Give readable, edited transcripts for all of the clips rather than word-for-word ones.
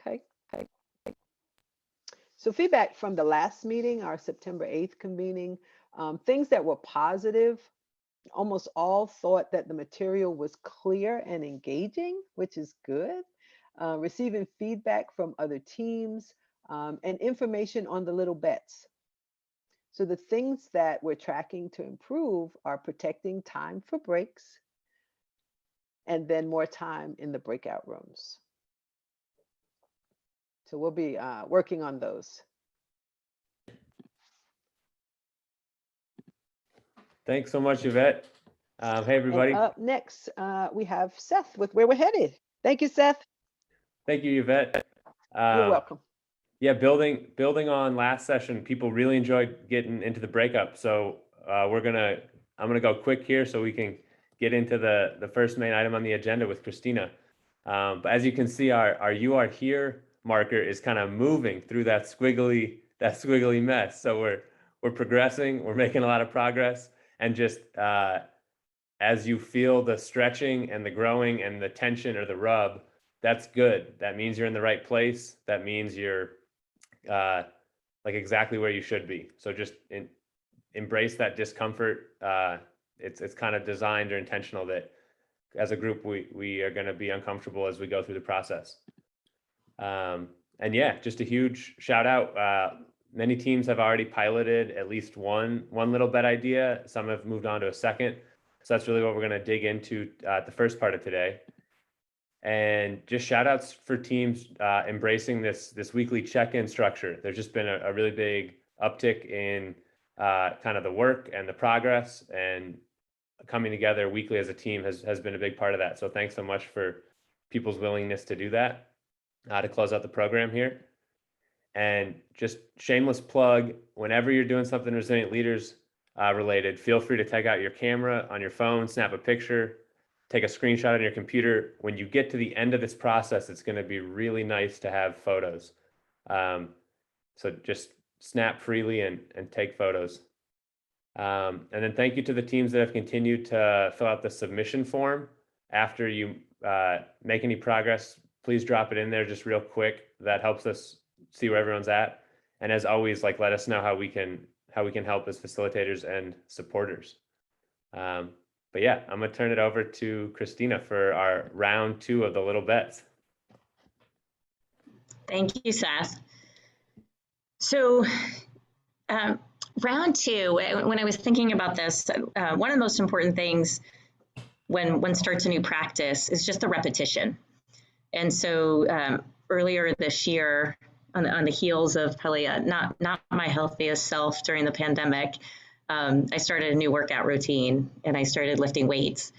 Okay. So feedback from the last meeting, our September 8th convening, things that were positive. Almost all thought that the material was clear and engaging, which is good. Receiving feedback from other teams and information on the little bets. So the things that we're tracking to improve are protecting time for breaks and then more time in the breakout rooms. So we'll be working on those. Thanks so much, Yvette. Hey, everybody. And up next, we have Seth with Where We're Headed. Thank you, Seth. Thank you, Yvette. You're welcome. Yeah, building on last session, people really enjoyed getting into the breakup. So I'm gonna go quick here so we can get into the first main item on the agenda with Christina. But as you can see, our "You Are Here" marker is kind of moving through that squiggly mess. So we're progressing. We're making a lot of progress, and just as you feel the stretching and the growing and the tension or the rub, that's good. That means you're in the right place. That means you're like exactly where you should be. So just embrace that discomfort. It's kind of designed or intentional that as a group, we are going to be uncomfortable as we go through the process. And yeah, just a huge shout out. Many teams have already piloted at least one little bet idea. Some have moved on to a second. So that's really what we're going to dig into the first part of today. And just shout outs for teams embracing this weekly check-in structure. There's just been a really big uptick in kind of the work and the progress, and coming together weekly as a team has been a big part of that. So thanks so much for people's willingness to do that to close out the program here. And just shameless plug, whenever you're doing something Resilient Leaders related, feel free to take out your camera on your phone, snap a picture, take a screenshot on your computer. When you get to the end of this process, it's going to be really nice to have photos. So just snap freely and take photos. And then thank you to the teams that have continued to fill out the submission form. After you make any progress, please drop it in there just real quick. That helps us see where everyone's at. And as always, let us know how we can help as facilitators and supporters. But yeah, I'm gonna turn it over to Christina for our round 2 of the little bets. Thank you, Seth. So round 2, when I was thinking about this, one of the most important things when one starts a new practice is just the repetition. And so earlier this year, on the heels of probably not my healthiest self during the pandemic, I started a new workout routine and I started lifting weights.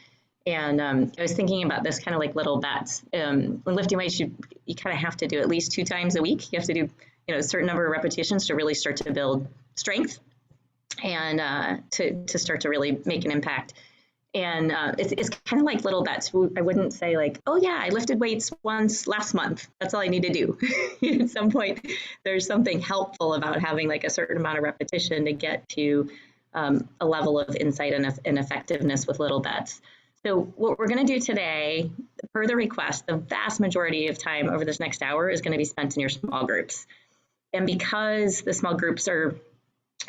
And I was thinking about this kind of like little bets. When lifting weights, you kind of have to do at least 2 times a week. You have to do a certain number of repetitions to really start to build strength and to start to really make an impact. And it's kind of like little bets. I wouldn't say like, oh yeah, I lifted weights once last month. That's all I need to do. At some point, there's something helpful about having like a certain amount of repetition to get to a level of insight and effectiveness with little bets. So what we're going to do today, per the request, the vast majority of time over this next hour is going to be spent in your small groups. And because the small groups are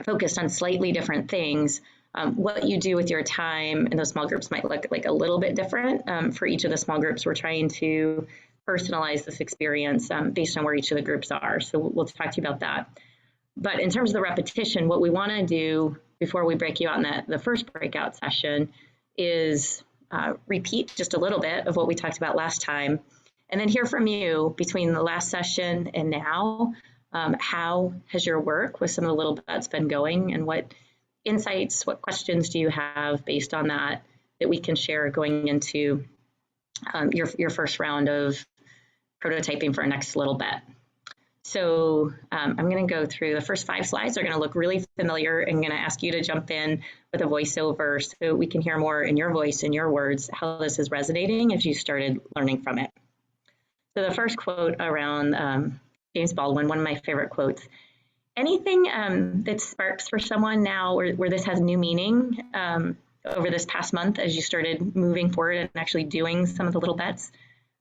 focused on slightly different things, what you do with your time in those small groups might look like a little bit different. For each of the small groups, we're trying to personalize this experience based on where each of the groups are. So we'll talk to you about that. But in terms of the repetition, what we want to do before we break you out in the first breakout session is repeat just a little bit of what we talked about last time, and then hear from you between the last session and now. How has your work with some of the little bets been going, and what insights, what questions do you have based on that we can share going into your first round of prototyping for our next little bet. So I'm going to go through the first 5 slides. They're going to look really familiar. I'm going to ask you to jump in with a voiceover so we can hear more in your voice, in your words, how this is resonating as you started learning from it. So the first quote around James Baldwin, one of my favorite quotes. Anything that sparks for someone now where this has new meaning over this past month as you started moving forward and actually doing some of the little bets?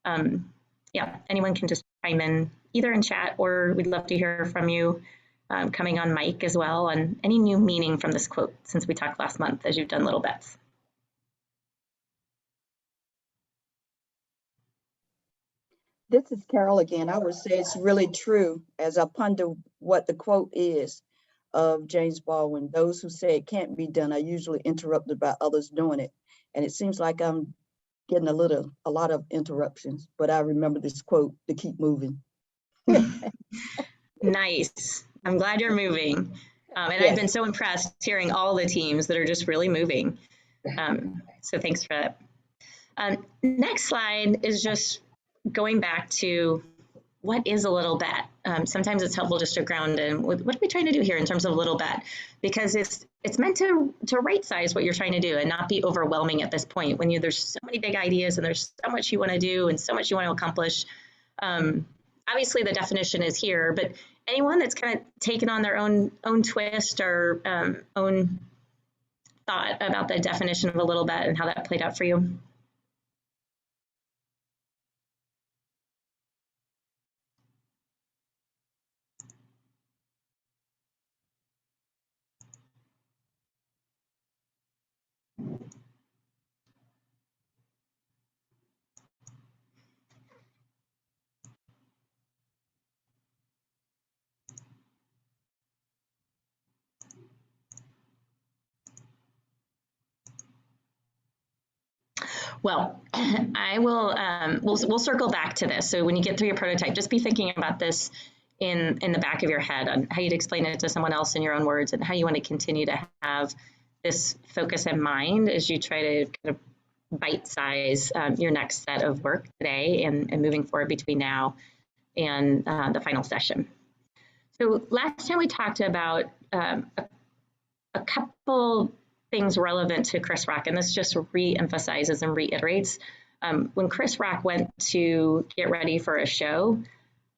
Yeah, anyone can just chime in either in chat, or we'd love to hear from you coming on mic as well on any new meaning from this quote since we talked last month as you've done little bets. This is Carol again. I would say it's really true as I ponder what the quote is of James Baldwin. Those who say it can't be done are usually interrupted by others doing it. And it seems like I'm getting a lot of interruptions, but I remember this quote to keep moving. Nice. I'm glad you're moving. And Yes. I've been so impressed hearing all the teams that are just really moving. So thanks for that. Next slide is just going back to what is a little bet. Sometimes it's helpful just to ground in what are we trying to do here in terms of a little bet, because it's meant to right size what you're trying to do and not be overwhelming at this point when there's so many big ideas and there's so much you want to do and so much you want to accomplish. Obviously the definition is here, but anyone that's kind of taken on their own twist or own thought about the definition of a little bet and how that played out for you? Well, I will. We'll circle back to this. So when you get through your prototype, just be thinking about this in the back of your head on how you'd explain it to someone else in your own words, and how you want to continue to have this focus in mind as you try to kind of bite size your next set of work today and moving forward between now and the final session. So last time we talked about a couple things relevant to Chris Rock, and this just re-emphasizes and reiterates. When Chris Rock went to get ready for a show,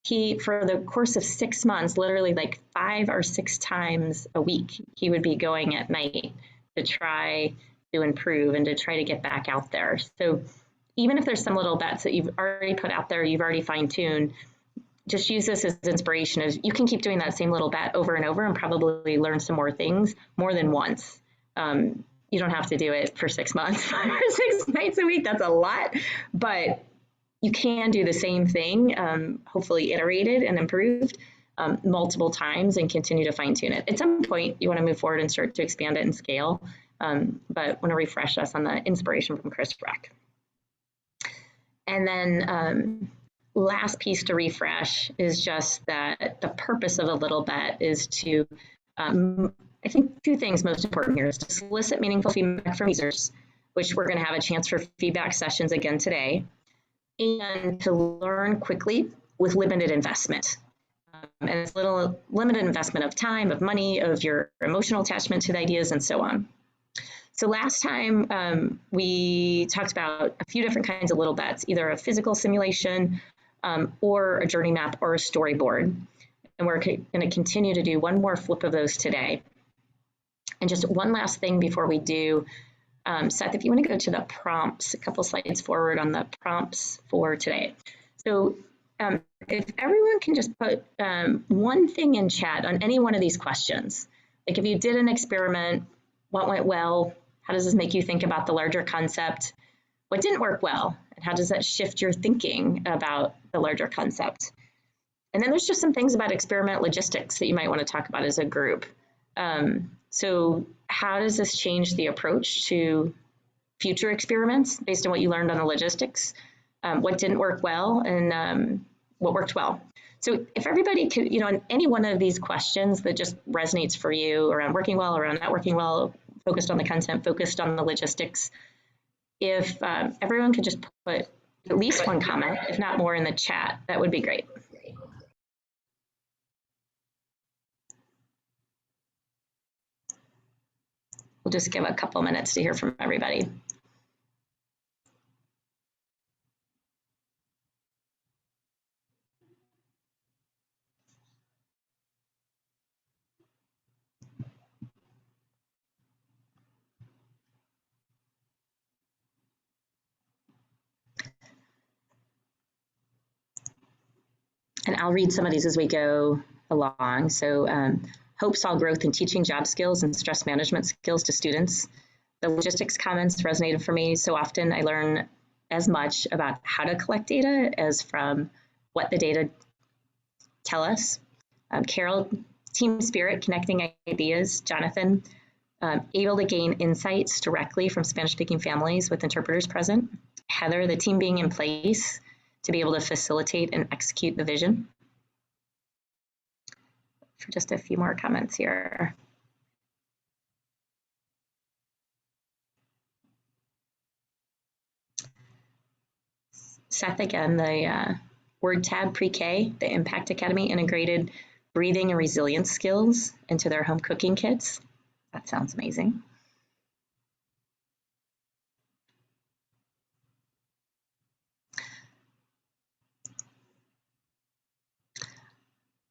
he, for the course of 6 months, literally like 5 or 6 times a week, he would be going at night to try to improve and to try to get back out there. So even if there's some little bets that you've already put out there, you've already fine-tuned, just use this as inspiration. As you can keep doing that same little bet over and over and probably learn some more things more than once. You don't have to do it for 6 months, 5 or 6 nights a week. That's a lot, but you can do the same thing, hopefully iterated and improved multiple times and continue to fine tune it. At some point, you want to move forward and start to expand it and scale, but want to refresh us on the inspiration from Chris Rock. And then last piece to refresh is just that the purpose of a little bet is to, I think 2 things most important here is to solicit meaningful feedback from users, which we're going to have a chance for feedback sessions again today, and to learn quickly with limited investment. And it's little limited investment of time, of money, of your emotional attachment to the ideas, and so on. So last time we talked about a few different kinds of little bets, either a physical simulation or a journey map or a storyboard. And we're going to continue to do one more flip of those today. And just one last thing before we do, Seth, if you want to go to the prompts, a couple slides forward on the prompts for today. So if everyone can just put one thing in chat on any one of these questions, like if you did an experiment, what went well? How does this make you think about the larger concept? What didn't work well? And how does that shift your thinking about the larger concept? And then there's just some things about experiment logistics that you might want to talk about as a group. So how does this change the approach to future experiments based on what you learned on the logistics? What didn't work well and what worked well? So if everybody could, on any one of these questions that just resonates for you around working well, around not working well, focused on the content, focused on the logistics, if everyone could just put at least one comment, if not more, in the chat, that would be great. We'll just give a couple minutes to hear from everybody. And I'll read some of these as we go along. So Hope saw growth in teaching job skills and stress management skills to students. The logistics comments resonated for me. So often I learn as much about how to collect data as from what the data tell us. Carol, team spirit, connecting ideas. Jonathan, able to gain insights directly from Spanish-speaking families with interpreters present. Heather, the team being in place to be able to facilitate and execute the vision. For just a few more comments here. Seth, again, the word tab pre-K, the Impact Academy integrated breathing and resilience skills into their home cooking kits. That sounds amazing.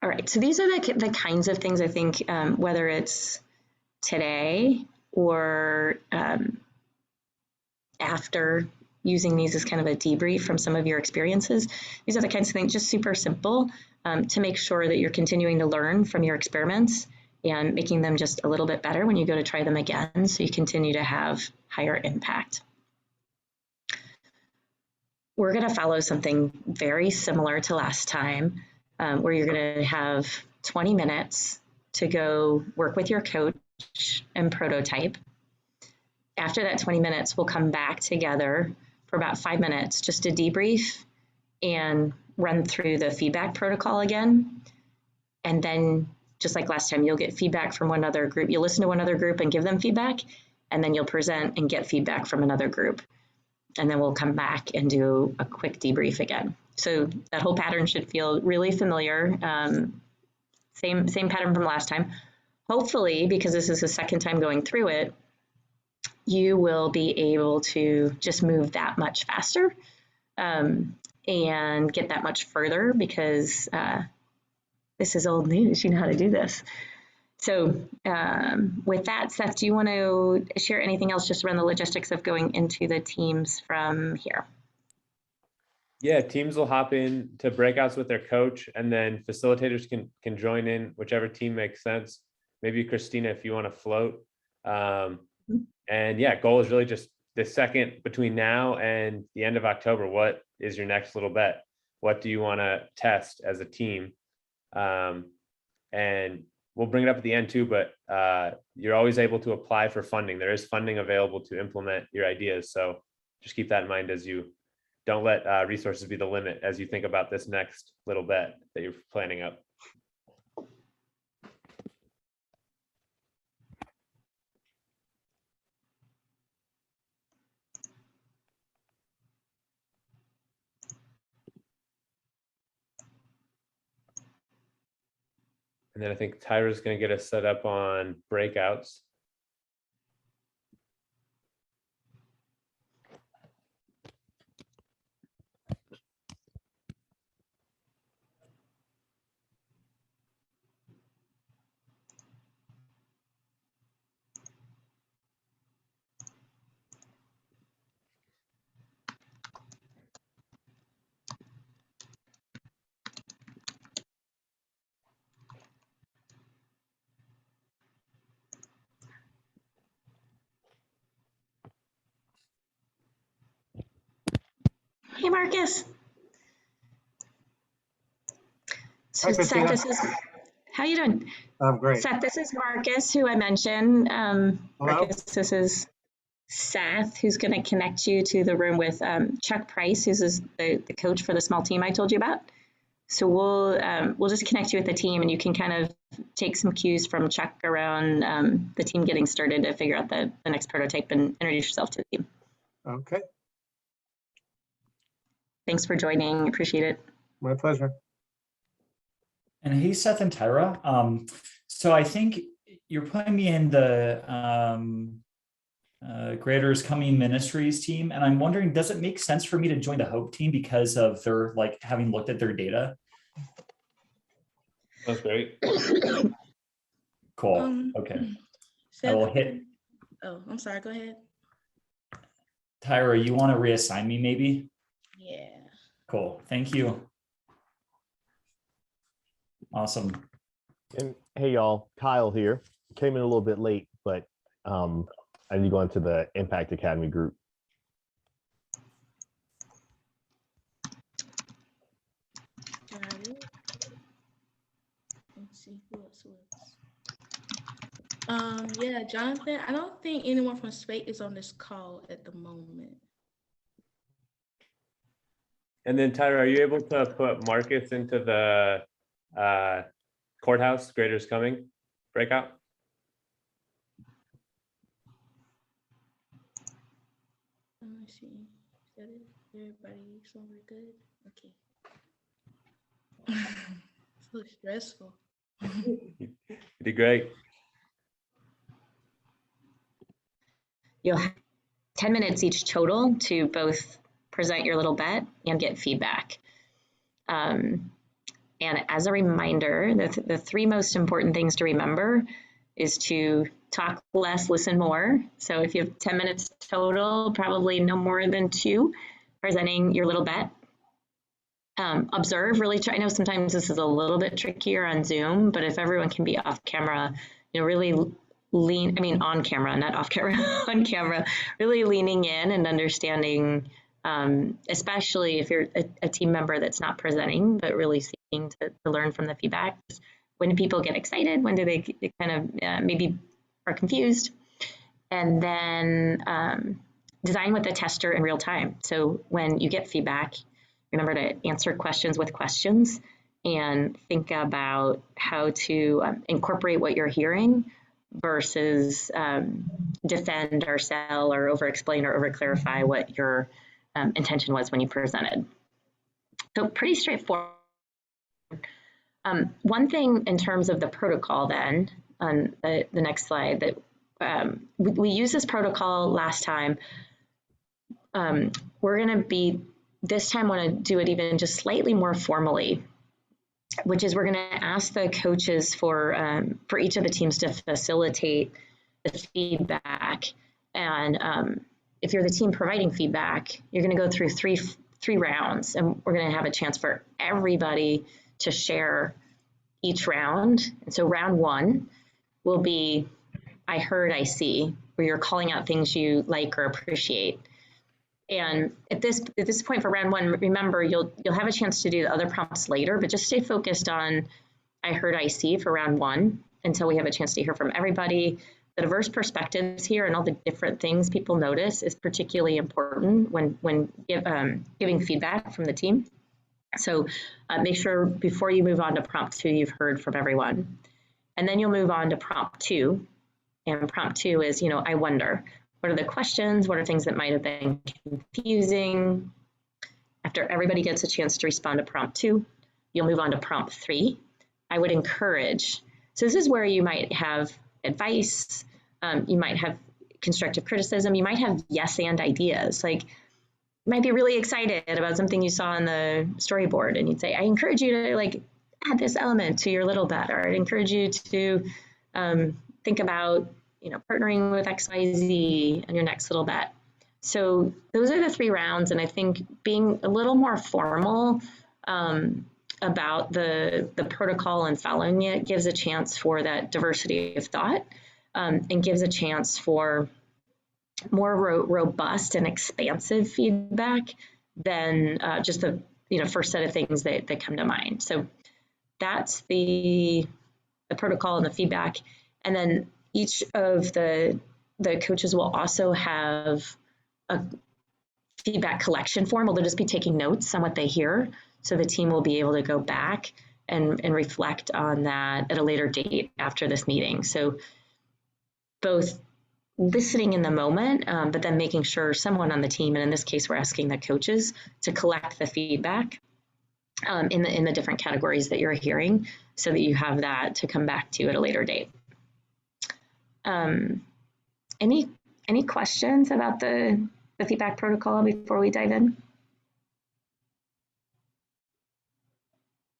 All right, so these are the kinds of things I think, whether it's today or after using these as kind of a debrief from some of your experiences, these are the kinds of things, just super simple, to make sure that you're continuing to learn from your experiments and making them just a little bit better when you go to try them again, so you continue to have higher impact. We're going to follow something very similar to last time, where you're going to have 20 minutes to go work with your coach and prototype. After that 20 minutes, we'll come back together for about 5 minutes just to debrief and run through the feedback protocol again. And then, just like last time, you'll get feedback from one other group. You'll listen to one other group and give them feedback, and then you'll present and get feedback from another group. And then we'll come back and do a quick debrief again. So that whole pattern should feel really familiar. Same pattern from last time. Hopefully, because this is the second time going through it, you will be able to just move that much faster and get that much further, because this is old news. You know how to do this. So with that, Seth, do you want to share anything else just around the logistics of going into the teams from here? Yeah, teams will hop in to breakouts with their coach, and then facilitators can join in whichever team makes sense. Maybe Christina, if you want to float. And yeah, goal is really just the second between now and the end of October. What is your next little bet? What do you want to test as a team? And we'll bring it up at the end too, but you're always able to apply for funding. There is funding available to implement your ideas. So just keep that in mind as you don't let resources be the limit as you think about this next little bet that you're planning up. And then I think Tyra's going to get us set up on breakouts. Hey, Marcus. So Hi, Seth, Christina. how you doing? I'm great. Seth, this is Marcus, who I mentioned. Hello. Marcus, this is Seth, who's going to connect you to the room with Chuck Price, who's the coach for the small team I told you about. So we'll just connect you with the team, and you can kind of take some cues from Chuck around the team getting started to figure out the next prototype and introduce yourself to the team. Okay, Thanks for joining. Appreciate it. my pleasure. And hey, Seth and Tyra. So I think you're putting me in the Graders Coming Ministries team, and I'm wondering, does it make sense for me to join the Hope team because of their having looked at their data? That's great. Cool. Okay. Seth, I will hit. oh, I'm sorry. Go ahead. Tyra, you want to reassign me maybe? Yeah. Cool. Thank you. Awesome. And hey, y'all, Kyle here. Came in a little bit late, but I need to go into the Impact Academy group. Got it. Let's see who else was. Yeah, Jonathan. I don't think anyone from Spate is on this call at the moment. And then Tyler, are you able to put Marcus into the courthouse Graders Coming breakout? Let me see. Is that it? Everybody, so we're good? Okay. So stressful. You did great. You'll have 10 minutes each total to both present your little bet and get feedback. And as a reminder, the three most important things to remember is to talk less, listen more. So if you have 10 minutes total, probably no more than 2 presenting your little bet. Observe, really try. I know sometimes this is a little bit trickier on Zoom, but if everyone can be off camera, really on camera, not off camera, on camera, really leaning in and understanding, especially if you're a team member that's not presenting, but really seeking to learn from the feedback. When do people get excited? When do they kind of maybe are confused? And then design with the tester in real time. So when you get feedback, remember to answer questions with questions and think about how to incorporate what you're hearing versus defend or sell or over-explain or over-clarify what your intention was when you presented. So pretty straightforward. One thing in terms of the protocol then, on the next slide, that we used this protocol last time. We're going to this time want to do it even just slightly more formally, which is we're going to ask the coaches for each of the teams to facilitate the feedback. And if you're the team providing feedback, you're going to go through three rounds, and we're going to have a chance for everybody to share each round. And so round 1 will be I heard, I see, where you're calling out things you like or appreciate. And at this point for round 1, remember you'll have a chance to do the other prompts later, but just stay focused on I heard, I see for round 1 until we have a chance to hear from everybody. The diverse perspectives here and all the different things people notice is particularly important when giving feedback from the team. So make sure before you move on to prompt 2, you've heard from everyone. And then you'll move on to prompt 2. And prompt 2 is, I wonder. What are the questions? What are things that might have been confusing? After everybody gets a chance to respond to prompt 2, you'll move on to prompt 3. I would encourage. So this is where you might have advice. You might have constructive criticism. You might have yes and ideas. Like you might be really excited about something you saw on the storyboard, and you'd say, I encourage you to add this element to your little bet, or I'd encourage you to think about partnering with XYZ on your next little bet. So those are the 3 rounds, and I think being a little more formal about the protocol and following it gives a chance for that diversity of thought and gives a chance for more robust and expansive feedback than just the first set of things that come to mind. So that's the protocol and the feedback, and then each of the coaches will also have a feedback collection form. They'll just be taking notes on what they hear, so the team will be able to go back and reflect on that at a later date after this meeting. So both listening in the moment, but then making sure someone on the team, and in this case, we're asking the coaches to collect the feedback in the different categories that you're hearing, so that you have that to come back to at a later date. Any questions about the feedback protocol before we dive in?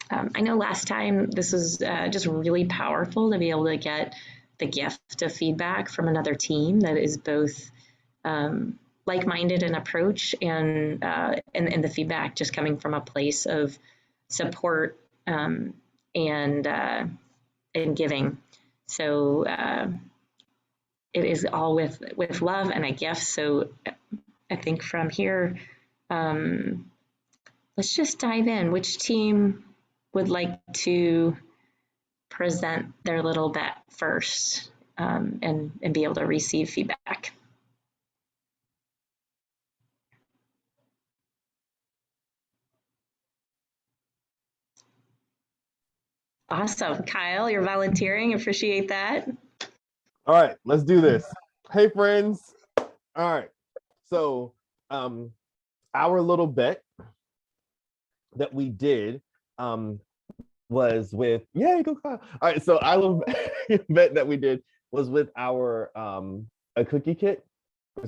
I know last time this was just really powerful to be able to get the gift of feedback from another team that is both like-minded in approach and the feedback just coming from a place of support and and giving. So it is all with love and a gift. So I think from here, let's just dive in. Which team would like to present their little bet first, and be able to receive feedback? Awesome. Kyle, you're volunteering. Appreciate that. All right, let's do this. Hey, friends. All right. So our little bet that we did was with, yeah, go Kyle. All right, so our little bet that we did was with our a cookie kit.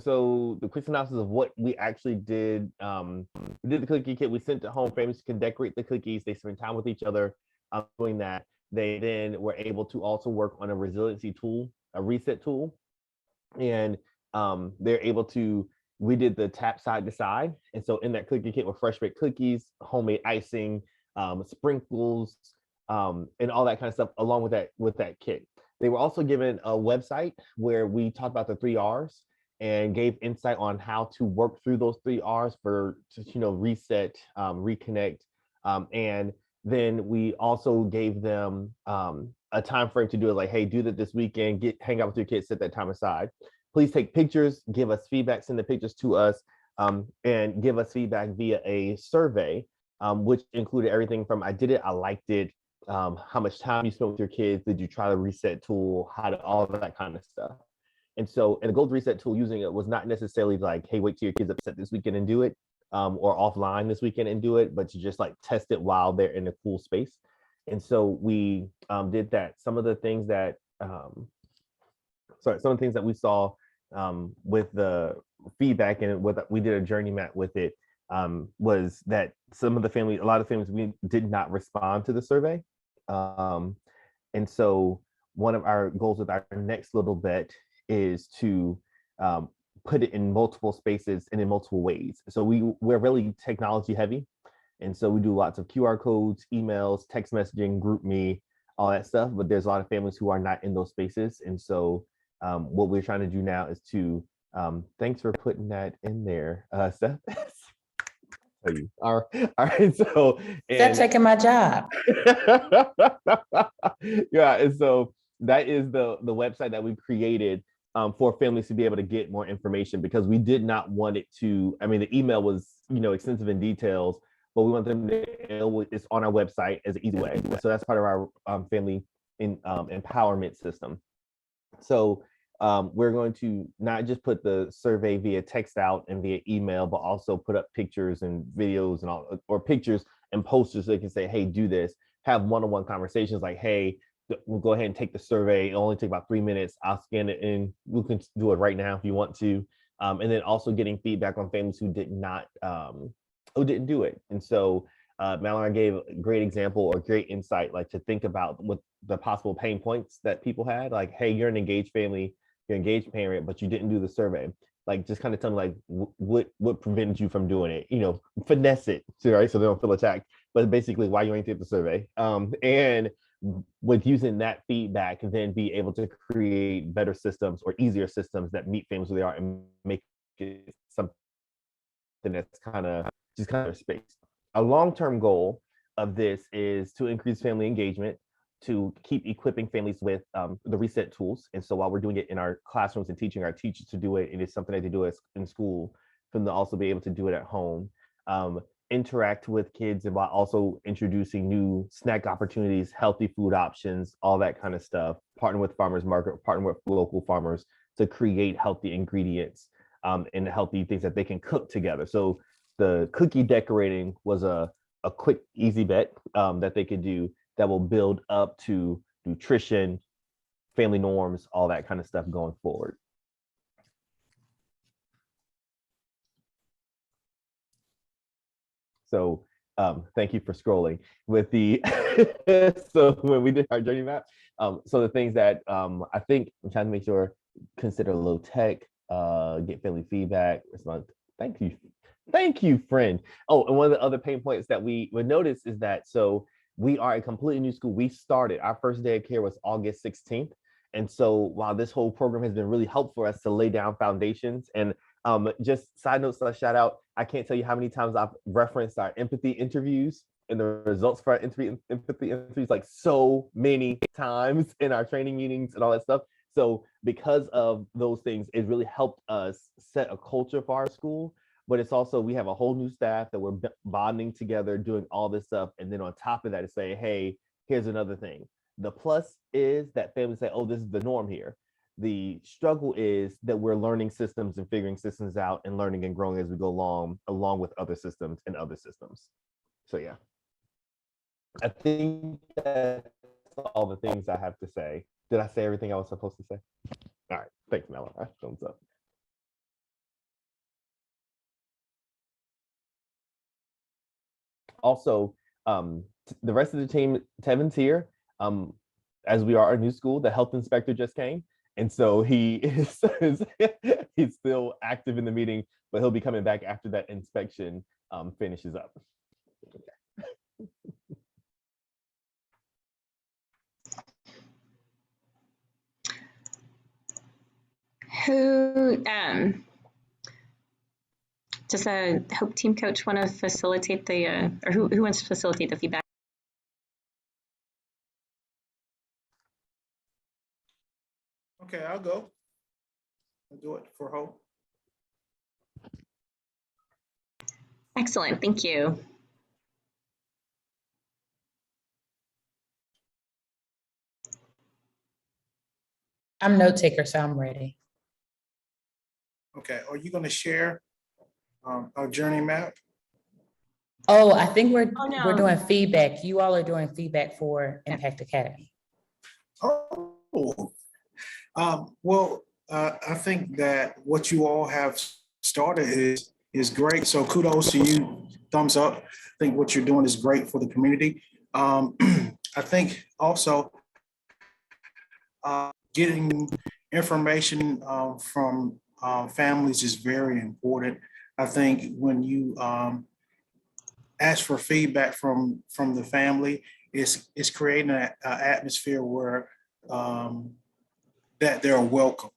So the quick synopsis of what we actually did, we did the cookie kit, we sent it home, families can decorate the cookies, they spend time with each other doing that. They then were able to also work on a resiliency tool, a reset tool. And they're able to, we did the tap side to side. And so in that cookie kit were fresh baked cookies, homemade icing, sprinkles, and all that kind of stuff along with that kit. They were also given a website where we talked about the 3 R's and gave insight on how to work through those 3 R's for, reset, reconnect, and then we also gave them a time frame to do it, like, hey, do that this weekend, hang out with your kids, set that time aside. Please take pictures, give us feedback, send the pictures to us, and give us feedback via a survey, which included everything from I did it, I liked it, how much time you spent with your kids, did you try the reset tool, all of that kind of stuff. And so, and the goals reset tool using it was not necessarily like, hey, wait till your kids upset this weekend and do it, or offline this weekend and do it, but to just like test it while they're in a cool space. And so we did that. Some of the things that, some of the things that we saw with the feedback and we did a journey map with it, was that a lot of families, we did not respond to the survey. And so one of our goals with our next little bet is to put it in multiple spaces and in multiple ways. So we're really technology heavy. And so we do lots of QR codes, emails, text messaging, group me, all that stuff. But there's a lot of families who are not in those spaces. And so what we're trying to do now is to, thanks for putting that in there, Seth. All right. So That's taking my job. Yeah, and so that is the website that we created for families to be able to get more information, because we did not want it to, I mean, the email was, extensive in details, but we want them to know it's on our website as an easy way. So that's part of our family empowerment system. So we're going to not just put the survey via text out and via email, but also put up pictures and videos and all, or pictures and posters so they can say, hey, do this, have one-on-one conversations like, hey, we'll go ahead and take the survey. It'll only take about 3 minutes. I'll scan it and we can do it right now if you want to. And then also getting feedback on families who didn't do it. And so Mallory gave a great example or great insight, like to think about what the possible pain points that people had. Like, hey, you're an engaged family, you're an engaged parent, but you didn't do the survey. Like, just kind of tell them like what prevented you from doing it, finesse it, right? So they don't feel attacked, but basically why you ain't did the survey. And with using that feedback, then be able to create better systems or easier systems that meet families where they are and make it something that's kind of space. A long-term goal of this is to increase family engagement, to keep equipping families with the reset tools. And so while we're doing it in our classrooms and teaching our teachers to do it, it is something that they do in school, for them to also be able to do it at home. Interact with kids, and while also introducing new snack opportunities, healthy food options, all that kind of stuff. Partner with farmers market, partner with local farmers to create healthy ingredients and healthy things that they can cook together. So the cookie decorating was a quick, easy bet that they could do that will build up to nutrition, family norms, all that kind of stuff going forward. So thank you for scrolling with the, so when we did our journey map, so the things that I think I'm trying to make sure, consider low tech, get family feedback, respond. Thank you, friend. Oh, and one of the other pain points that we would notice is that, so we are a completely new school. We started, our first day of care was August 16th. And so while this whole program has been really helpful for us to lay down foundations, and just side note / shout out, I can't tell you how many times I've referenced our empathy interviews and the results for our empathy interviews, like so many times in our training meetings and all that stuff. So because of those things, it really helped us set a culture for our school. But it's also, we have a whole new staff that we're bonding together, doing all this stuff. And then on top of that, it's say, hey, here's another thing. The plus is that families say, oh, this is the norm here. The struggle is that we're learning systems and figuring systems out and learning and growing as we go along with other systems and other systems. So yeah, I think that's all the things I have to say. Did I say everything I was supposed to say? All right, thanks, Melo. Thumbs up. Also, the rest of the team, Tevin's here. As we are a new school, the health inspector just came. And so he is he's still active in the meeting, but he'll be coming back after that inspection finishes up. Who does the Hope team coach want to facilitate the, or who wants to facilitate the feedback? Okay, I'll go. I'll do it for Hope. Excellent, thank you. I'm note taker, so I'm ready. Okay, are you going to share our journey map? Oh, I think we're no. doing feedback. You all are doing feedback for Impact Academy. Oh, well, I think that what you all have started is great. So kudos to you. Thumbs up. I think what you're doing is great for the community. I think also getting information from families is very important. I think when you ask for feedback from the family, it's creating an atmosphere where that they're welcome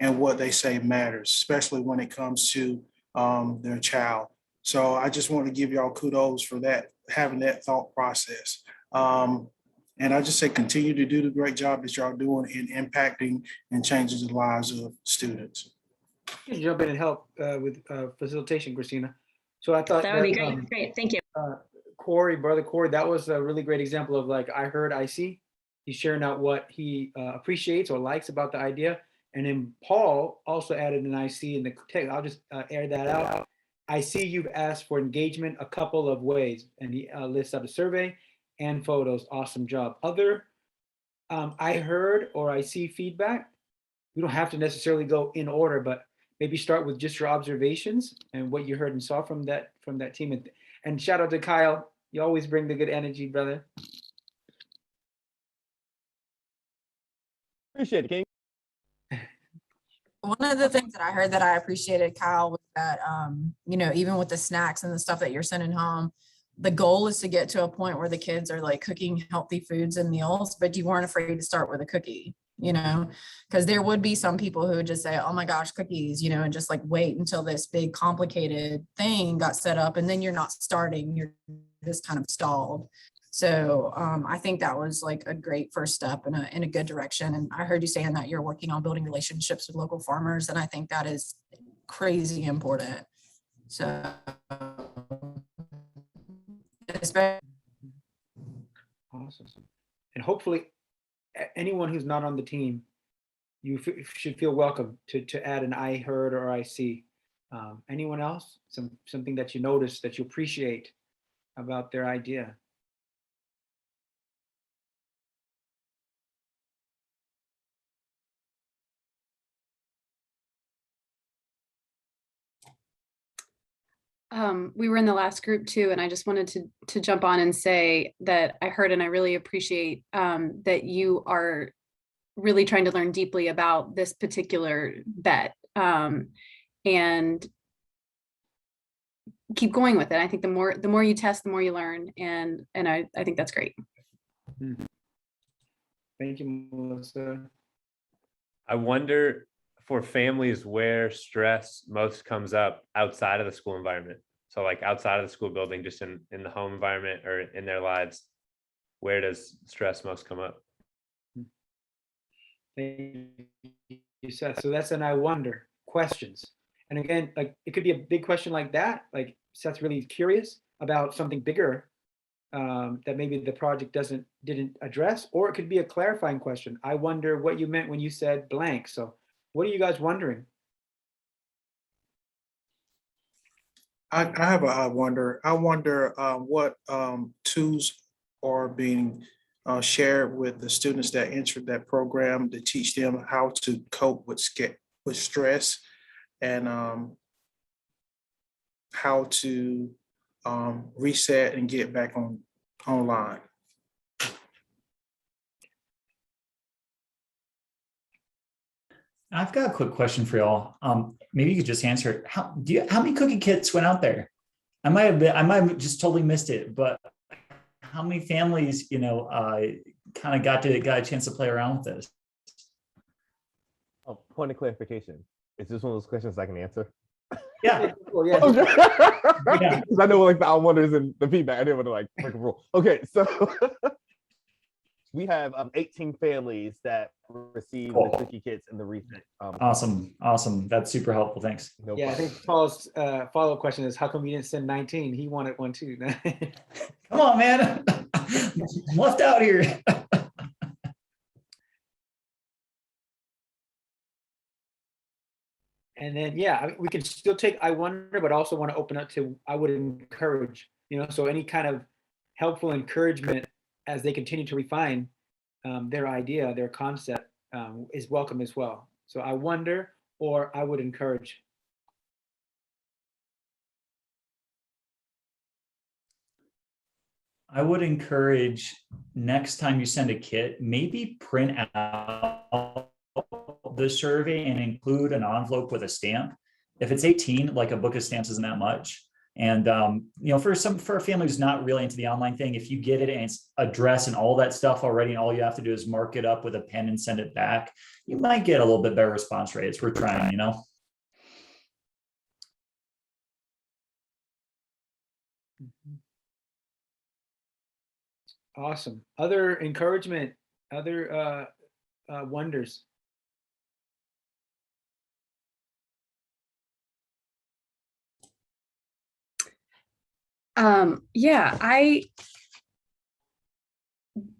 and what they say matters, especially when it comes to their child. So I just want to give y'all kudos for that, having that thought process. And I just say continue to do the great job that y'all doing in impacting and changing the lives of students. I can jump in and help with facilitation, Christina. So I thought That would be great. Great, thank you. Brother Corey, that was a really great example of like, I heard, I see. He's sharing out what he appreciates or likes about the idea. And then Paul also added an I see in the text. I'll just air that out. I see you've asked for engagement a couple of ways, and he lists out a survey and photos. Awesome job. Other, I heard or I see feedback. We don't have to necessarily go in order, but maybe start with just your observations and what you heard and saw from that team. And shout out to Kyle. You always bring the good energy, brother. Appreciate it, King. One of the things that I heard that I appreciated, Kyle, was that, you know, even with the snacks and the stuff that you're sending home, the goal is to get to a point where the kids are like cooking healthy foods and meals, but you weren't afraid to start with a cookie, you know, because there would be some people who would just say, oh my gosh, cookies, you know, and just like wait until this big complicated thing got set up, and then you're not starting, you're just kind of stalled. So I think that was like a great first step in a good direction. And I heard you saying that you're working on building relationships with local farmers, and I think that is crazy important. So Awesome. And hopefully anyone who's not on the team, you should feel welcome to add an I heard or I see. Anyone else? Something that you notice that you appreciate about their idea? We were in the last group too, and I just wanted to jump on and say that I heard and I really appreciate that you are really trying to learn deeply about this particular bet. And keep going with it. I think the more you test, the more you learn. And I think that's great. Thank you, Melissa. I wonder for families where stress most comes up outside of the school environment. So like outside of the school building, just in the home environment or in their lives, where does stress most come up? Thank you, Seth. So that's an I wonder questions. And again, like it could be a big question like that. Like Seth's really curious about something bigger that maybe the project didn't address, or it could be a clarifying question. I wonder what you meant when you said blank. So what are you guys wondering? I have a I wonder. I wonder what tools are being shared with the students that entered that program to teach them how to cope with stress, and how to reset and get back online. I've got a quick question for y'all. Maybe you could just answer it. How many cookie kits went out there? I might have just totally missed it, but how many families, kind of got a chance to play around with this? Oh, point of clarification. Is this one of those questions I can answer? Yeah. Well, yeah. Yeah. I know like the I wonders and the feedback. I didn't want to like break a rule. Okay, so we have 18 families that received the cookie kits and the reset. Awesome. That's super helpful. Thanks. No Yeah, problem. I think Paul's follow-up question is, how come you didn't send 19? He wanted one too. Come on, man. I'm left out here. And then, yeah, we can still take I wonder, but also want to open up to I would encourage, so any kind of helpful encouragement as they continue to refine their idea, their concept is welcome as well. So I wonder, or I would encourage. I would encourage next time you send a kit, maybe print out the survey and include an envelope with a stamp. If it's 18, like a book of stamps isn't that much. And for a family who's not really into the online thing, if you get it and it's addressed and all that stuff already, and all you have to do is mark it up with a pen and send it back, you might get a little bit better response rates. We're trying, Awesome. Other encouragement, other wonders. Yeah,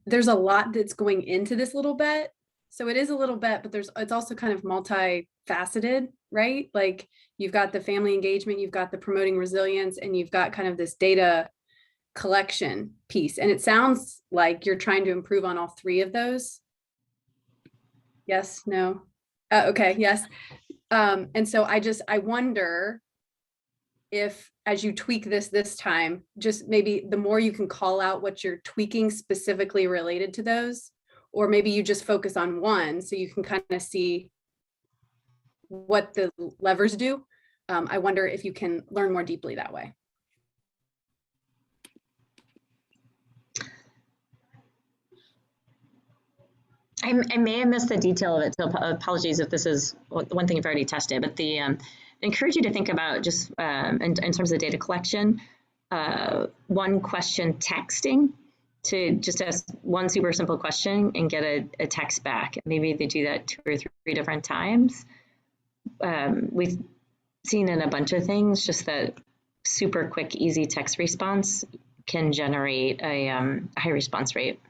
there's a lot that's going into this little bet. So it is a little bet, but it's also kind of multifaceted, right? Like you've got the family engagement, you've got the promoting resilience, and you've got kind of this data collection piece. And it sounds like you're trying to improve on all three of those. Yes, no. Okay, yes. And so I wonder if as you tweak this time, just maybe the more you can call out what you're tweaking specifically related to those, or maybe you just focus on one so you can kind of see what the levers do. I wonder if you can learn more deeply that way. I may have missed the detail of it, so apologies if this is one thing you've already tested, but encourage you to think about just in terms of data collection, one question texting to just ask one super simple question and get a text back. Maybe they do that 2 or 3 different times. We've seen in a bunch of things just that super quick, easy text response can generate a high response rate.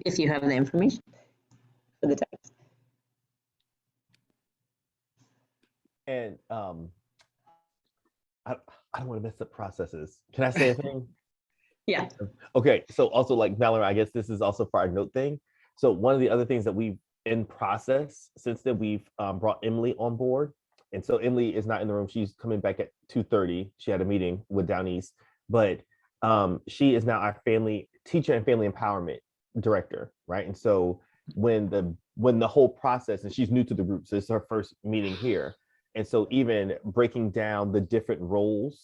If you have the information for the text. And I don't want to mess up processes. Can I say a thing? Yeah. Okay. So also like Valerie, I guess this is also for our note thing. So one of the other things that we've in process since then, we've brought Emily on board. And so Emily is not in the room. She's coming back at 2:30. She had a meeting with Down East, but she is now our family teacher and family empowerment director, right? And so when the whole process, and she's new to the group, so it's her first meeting here. And so even breaking down the different roles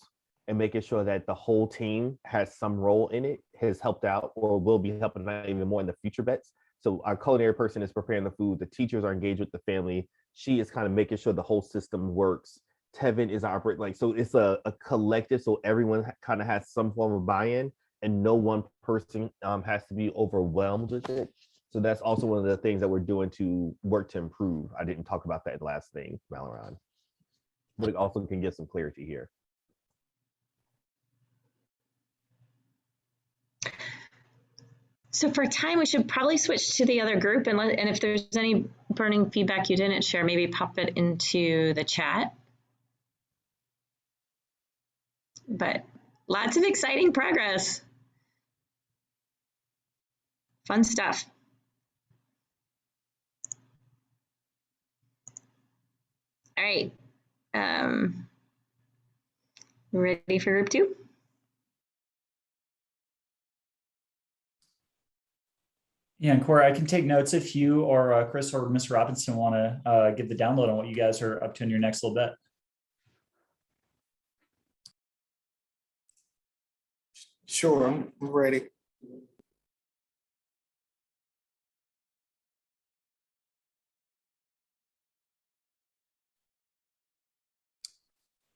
and making sure that the whole team has some role in it has helped out, or will be helping out even more in the future bets. So our culinary person is preparing the food, the teachers are engaged with the family. She is kind of making sure the whole system works. Tevin is operating, like, so it's a collective, so everyone kind of has some form of buy-in, and no one person has to be overwhelmed with it. So that's also one of the things that we're doing to work to improve. I didn't talk about that last thing, Maleron, but it also can get some clarity here. So for time, we should probably switch to the other group, and if there's any burning feedback you didn't share, maybe pop it into the chat. But lots of exciting progress. Fun stuff. All right. Ready for group 2? Yeah, and Corey, I can take notes if you or Chris or Ms. Robinson want to give the download on what you guys are up to in your next little bit. Sure, I'm ready.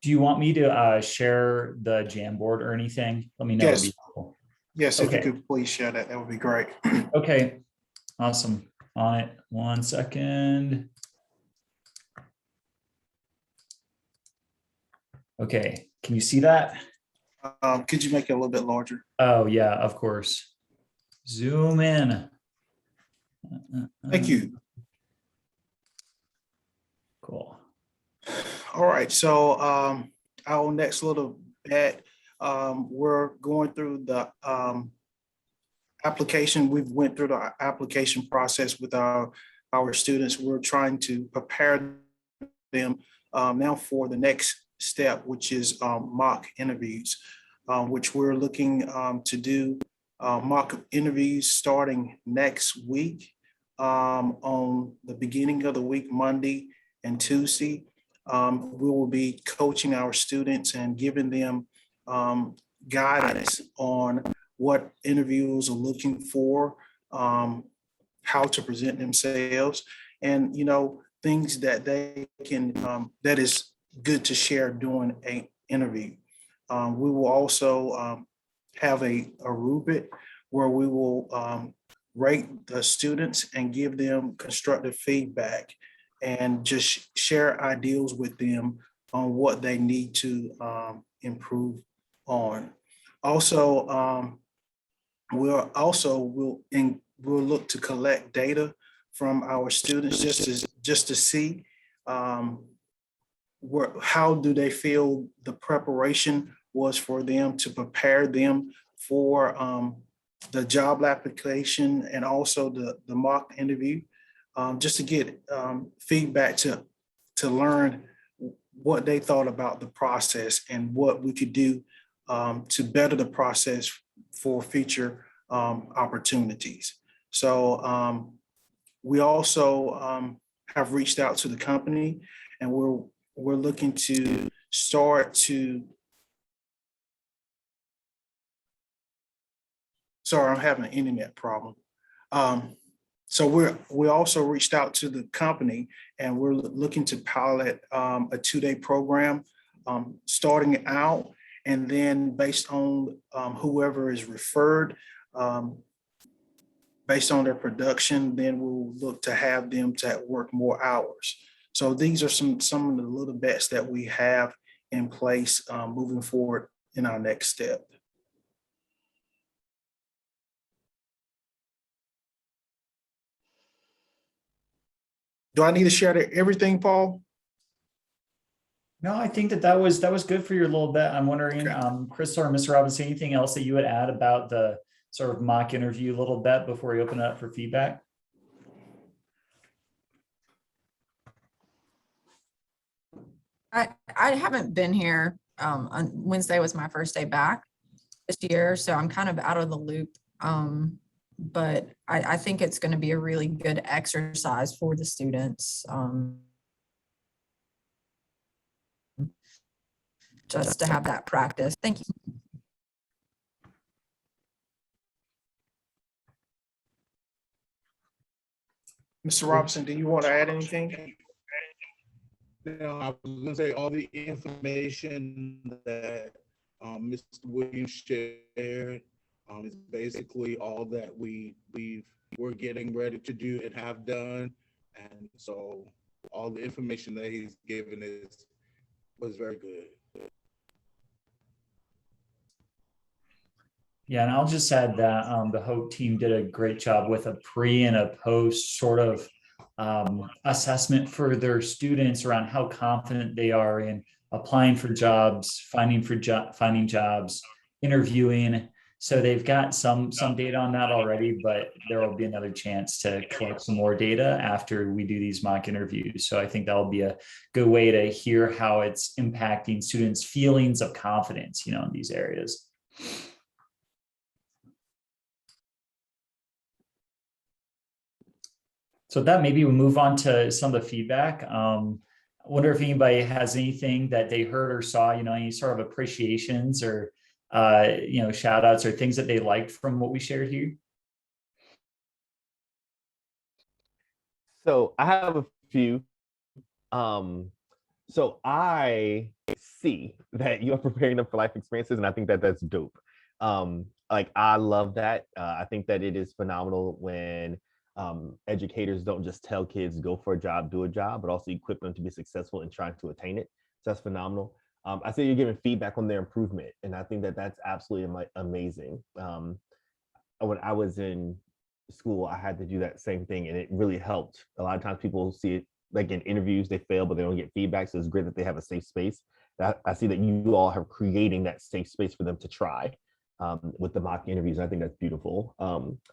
Do you want me to share the Jamboard or anything? Let me know. Yes. Yes, if okay. you could please share that, that would be great. Okay, awesome. On it. 1 second. Okay, can you see that? Could you make it a little bit larger? Oh yeah, of course. Zoom in. Thank you. Cool. All right, so our next little bit, we're going through the application. We've went through the application process with our students. We're trying to prepare them now for the next step, which is mock interviews, which we're looking to do mock interviews starting next week on the beginning of the week, Monday and Tuesday. We will be coaching our students and giving them guidance on what interviews are looking for, how to present themselves, and things that they can that is good to share during an interview. We will also have a rubric where we will rate the students and give them constructive feedback, and just share ideas with them on what they need to improve on. Also, we'll look to collect data from our students just to see how do they feel the preparation was for them to prepare them for the job application and also the mock interview, just to get feedback to learn what they thought about the process and what we could do to better the process for future opportunities. So we also have reached out to the company, and we're looking to start to. Sorry, I'm having an internet problem. So we also reached out to the company, and we're looking to pilot a 2-day program starting out, and then based on whoever is referred, based on their production, then we'll look to have them to work more hours. So these are some of the little bets that we have in place moving forward in our next step. Do I need to share everything, Paul? No, I think that was good for your little bit. I'm wondering, Okay. Chris or Mr. Robinson, anything else that you would add about the sort of mock interview little bit before we open it up for feedback? I haven't been here. On Wednesday was my first day back this year, so I'm kind of out of the loop But I think it's going to be a really good exercise for the students. Just to have that practice. Thank you. Mr. Robinson, do you want to add anything? No, I was gonna say all the information that Mr. Williams shared is basically all that we're getting ready to do and have done. And so all the information that he's given was very good. Yeah, and I'll just add that the Hope team did a great job with a pre and a post sort of assessment for their students around how confident they are in applying for jobs, finding jobs, interviewing. So they've got some data on that already, but there will be another chance to collect some more data after we do these mock interviews. So I think that'll be a good way to hear how it's impacting students' feelings of confidence, in these areas. So that maybe we'll move on to some of the feedback. I wonder if anybody has anything that they heard or saw, any sort of appreciations or, shout outs or things that they liked from what we shared here. So I have a few. So I see that you are preparing them for life experiences, and I think that that's dope. Like I love that. I think that it is phenomenal when educators don't just tell kids go for a job, do a job, but also equip them to be successful in trying to attain it. So that's phenomenal. I see you're giving feedback on their improvement, and I think that that's absolutely amazing. When I was in school, I had to do that same thing, and it really helped. A lot of times people see it like in interviews, they fail, but they don't get feedback. So it's great that they have a safe space. I see that you all are creating that safe space for them to try with the mock interviews. I think that's beautiful.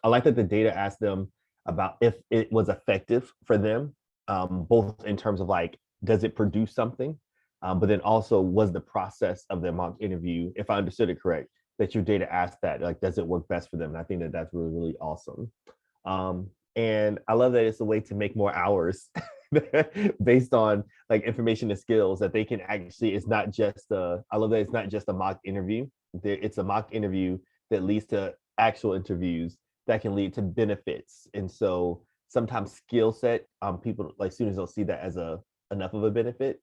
I like that the data asked them about if it was effective for them, both in terms of like, does it produce something? But then also was the process of their mock interview, if I understood it correct, that your data asked that, like, does it work best for them? And I think that that's really, really awesome. And I love that it's a way to make more hours based on like information and skills that they can actually, it's not just I love that it's not just a mock interview. It's a mock interview that leads to actual interviews that can lead to benefits. And so sometimes skill set, people like students don't see that as enough of a benefit.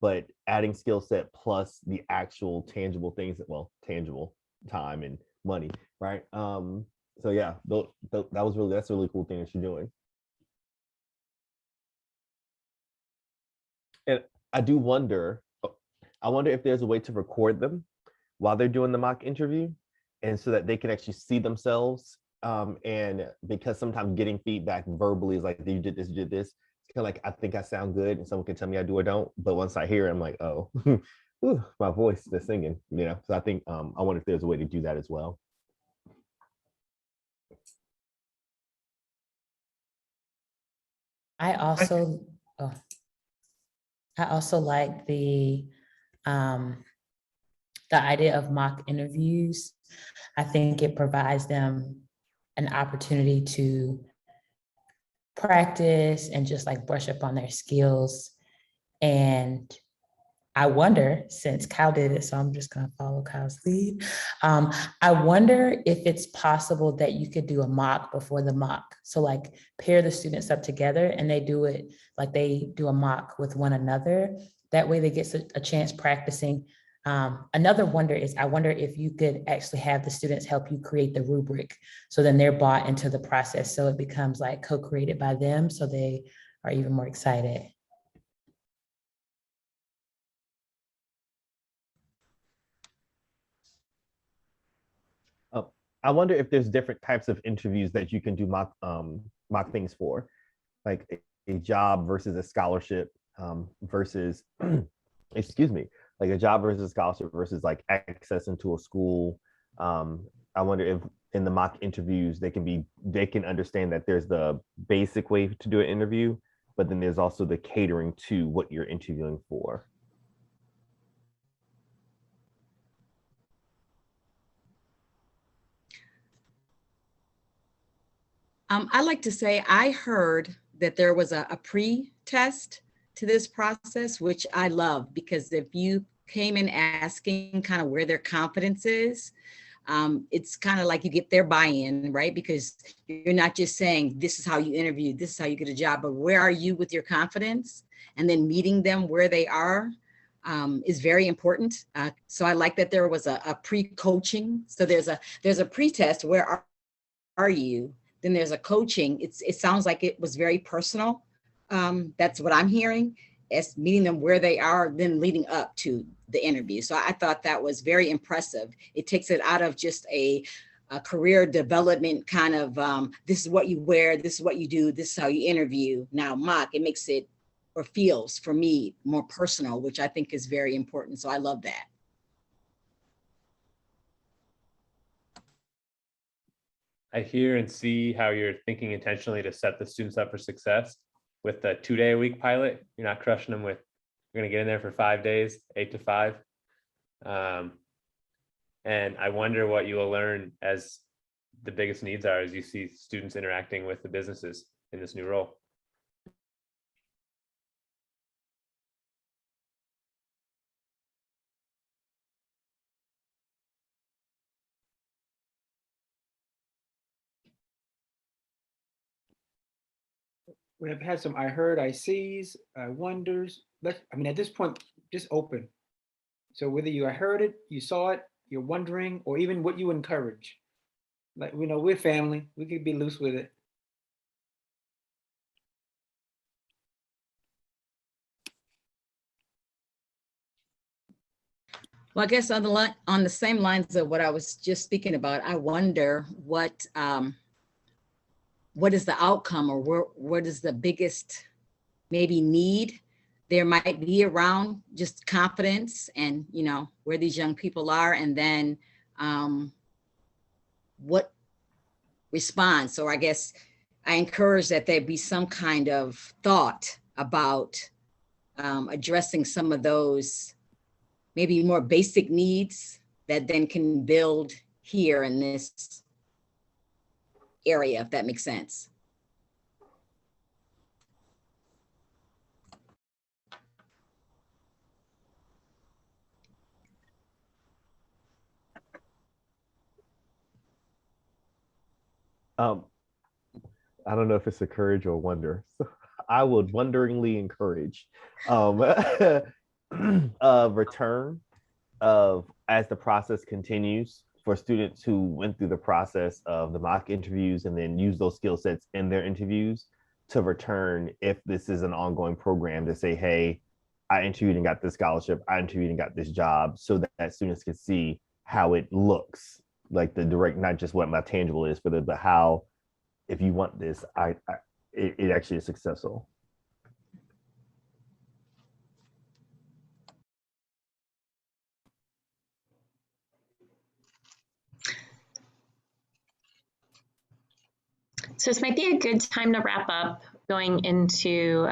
But adding skill set plus the actual tangible things, tangible time and money, right? So yeah, that's a really cool thing that you're doing. And I wonder if there's a way to record them while they're doing the mock interview, and so that they can actually see themselves. And because sometimes getting feedback verbally is like, you did this, it's kind of like, I think I sound good, and someone can tell me I do or don't. But once I hear it, I'm like, oh, ooh, my voice, they're singing, So I think I wonder if there's a way to do that as well. I also like the idea of mock interviews. I think it provides them an opportunity to practice and just like brush up on their skills. And I wonder, since Kyle did it, so I'm just going to follow Kyle's lead. I wonder if it's possible that you could do a mock before the mock. So like pair the students up together and they do it like they do a mock with one another. That way they get a chance practicing. Another wonder is, I wonder if you could actually have the students help you create the rubric. So then they're bought into the process. So it becomes like co-created by them. So they are even more excited. I wonder if there's different types of interviews that you can do mock things for, like a job versus a scholarship versus, excuse me, like a job versus a scholarship versus like access into a school. I wonder if in the mock interviews they can understand that there's the basic way to do an interview, but then there's also the catering to what you're interviewing for. I'd like to say I heard that there was a pre-test to this process, which I love, because if you came in asking kind of where their confidence is, it's kind of like you get their buy-in, right? Because you're not just saying, this is how you interview, this is how you get a job, but where are you with your confidence? And then meeting them where they are is very important. So I like that there was a pre-coaching. So there's a pre-test, where are you? Then there's a coaching. It sounds like it was very personal. That's what I'm hearing, as meeting them where they are, then leading up to the interview. So I thought that was very impressive. It takes it out of just a career development kind of, this is what you wear, this is what you do, this is how you interview. Now mock, it makes it, or feels for me, more personal, which I think is very important. So I love that. I hear and see how you're thinking intentionally to set the students up for success with the 2-day-a-week pilot. You're not crushing them with, you're going to get in there for 5 days, 8 to 5. And I wonder what you will learn as the biggest needs are as you see students interacting with the businesses in this new role. We have had some I heard, I sees, I wonders. I mean, at this point, just open. So whether you heard it, you saw it, you're wondering, or even what you encourage. Like, you know, we're family. We could be loose with it. Well, I guess on the same lines of what I was just speaking about, I wonder what is the outcome, or what is the biggest maybe need there might be around just confidence, and you know where these young people are, and then what response. Or I guess I encourage that there be some kind of thought about addressing some of those maybe more basic needs that then can build here in this area, if that makes sense. I don't know if it's encourage or wonder. So I would wonderingly encourage a return of, as the process continues, for students who went through the process of the mock interviews and then use those skill sets in their interviews, to return, if this is an ongoing program, to say, hey, I interviewed and got this scholarship, I interviewed and got this job, so that students can see how it looks, like the direct, not just what my tangible is, but the how, if you want this, it actually is successful. So this might be a good time to wrap up, going into,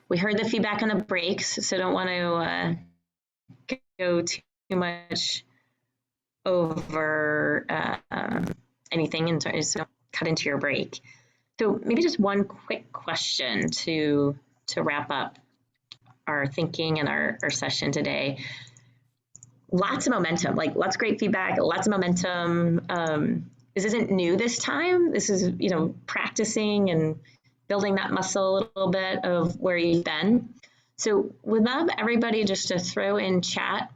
we heard the feedback on the breaks, so don't want to go too much over anything, and so cut into your break. So maybe just one quick question to wrap up our thinking and our session today. Lots of momentum, like lots of great feedback, lots of momentum. This isn't new this time. This is, you know, practicing and building that muscle a little bit of where you've been. So would love everybody just to throw in chat.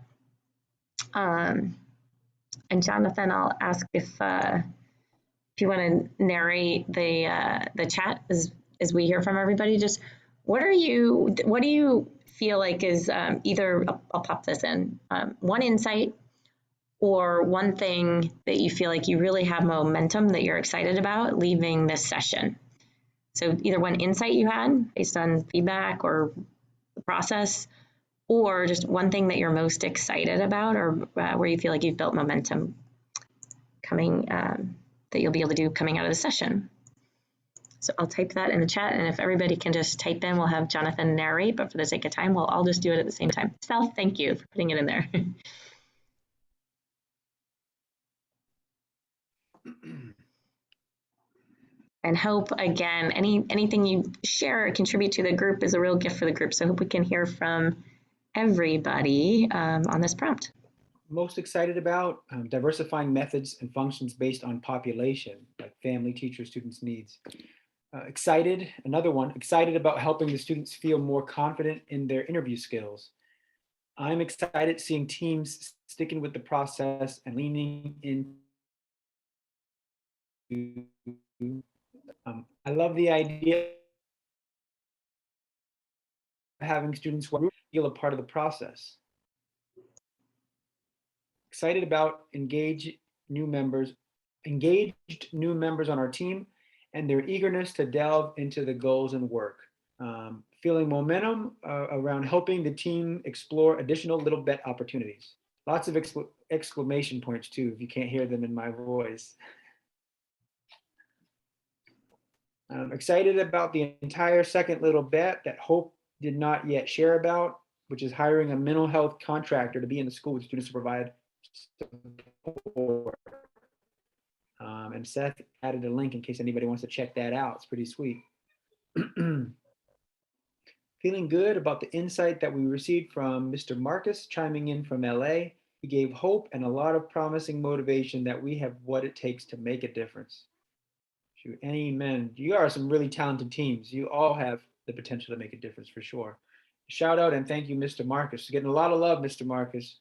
And Jonathan, I'll ask if you want to narrate the chat as we hear from everybody. Just what do you feel like is either, I'll pop this in, one insight or one thing that you feel like you really have momentum that you're excited about leaving this session? So either one insight you had based on feedback or the process, or just one thing that you're most excited about, or where you feel like you've built momentum coming, that you'll be able to do coming out of the session. So I'll type that in the chat, and if everybody can just type in, we'll have Jonathan narrate, but for the sake of time, we'll all just do it at the same time. Sal, thank you for putting it in there. And Hope, again, anything you share or contribute to the group is a real gift for the group. So I hope we can hear from everybody on this prompt. Most excited about diversifying methods and functions based on population, like family, teacher, students' needs. Excited about helping the students feel more confident in their interview skills. I'm excited seeing teams sticking with the process and leaning into. I love the idea of having students who feel a part of the process. Excited about engaged new members on our team and their eagerness to delve into the goals and work. Feeling momentum around helping the team explore additional little bet opportunities. Lots of exclamation points too, if you can't hear them in my voice. I'm excited about the entire second little bet that Hope did not yet share about, which is hiring a mental health contractor to be in the school with students to provide support. And Seth added a link in case anybody wants to check that out. It's pretty sweet. Feeling good about the insight that we received from Mr. Marcus chiming in from LA. He gave hope and a lot of promising motivation that we have what it takes to make a difference. Shoot, amen. You are some really talented teams. You all have the potential to make a difference for sure. Shout out and thank you, Mr. Marcus. Getting a lot of love, Mr. Marcus.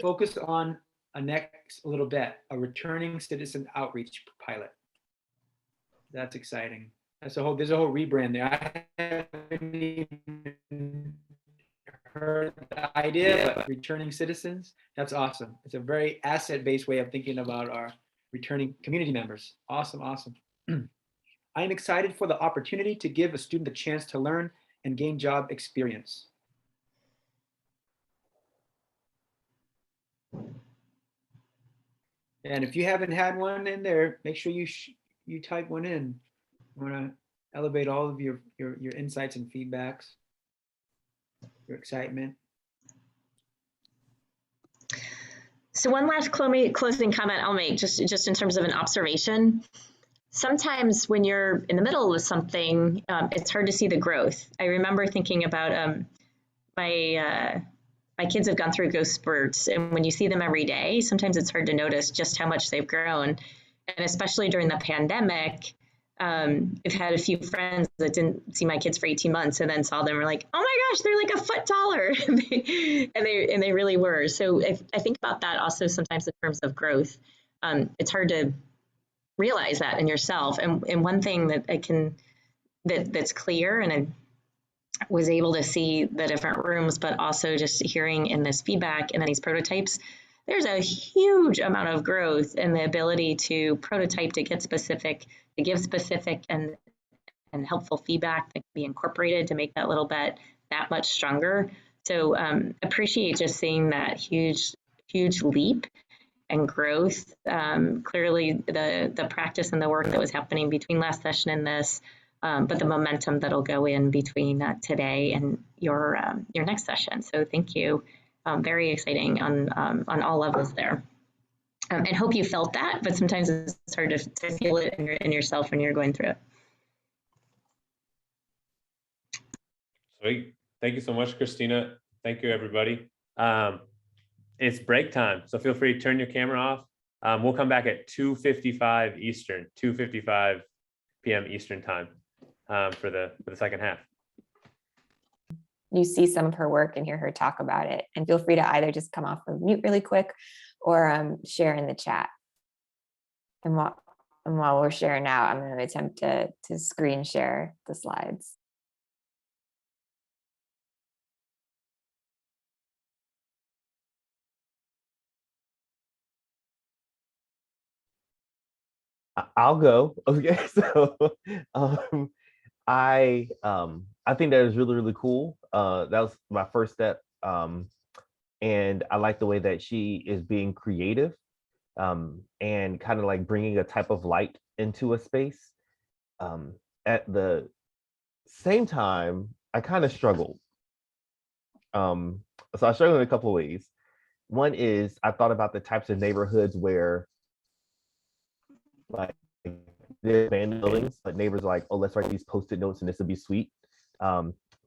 Focus on a next little bet, a returning citizen outreach pilot. That's exciting. There's a whole rebrand there. I haven't even heard the idea, but returning citizens, that's awesome. It's a very asset-based way of thinking about our returning community members. Awesome, awesome. I am excited for the opportunity to give a student the chance to learn and gain job experience. And if you haven't had one in there, make sure you type one in. I want to elevate all of your insights and feedbacks, your excitement. So one last closing comment I'll make, just in terms of an observation. Sometimes when you're in the middle of something, it's hard to see the growth. I remember thinking about my kids have gone through growth spurts, and when you see them every day, sometimes it's hard to notice just how much they've grown. And especially during the pandemic, I've had a few friends that didn't see my kids for 18 months and then saw them and were like, oh my gosh, they're like a foot taller. and they really were. So I think about that also sometimes in terms of growth. It's hard to realize that in yourself. And one thing that that's clear, and I was able to see the different rooms, but also just hearing in this feedback and then these prototypes, there's a huge amount of growth in the ability to prototype, to get specific, to give specific and helpful feedback that can be incorporated to make that little bit that much stronger. So appreciate just seeing that huge leap and growth. Clearly the practice and the work that was happening between last session and this, but the momentum that'll go in between today and your next session. So thank you. Very exciting on all levels there. And hope you felt that, but sometimes it's hard to feel it in yourself when you're going through it. Sweet. Thank you so much, Christina. Thank you, everybody. It's break time, so feel free to turn your camera off. We'll come back at 2:55 Eastern, 2:55 p.m. Eastern time for the second half. You see some of her work and hear her talk about it. And feel free to either just come off of mute really quick or share in the chat. And while we're sharing now, I'm going to attempt to screen share the slides. I'll go. Okay, so I think that is really cool. That was my first step, and I like the way that she is being creative, and kind of like bringing a type of light into a space. At the same time, I kind of struggled So I struggle in a couple of ways. One is I thought about the types of neighborhoods where like the abandoned buildings, but neighbors are like, oh, let's write these post-it notes and this will be sweet.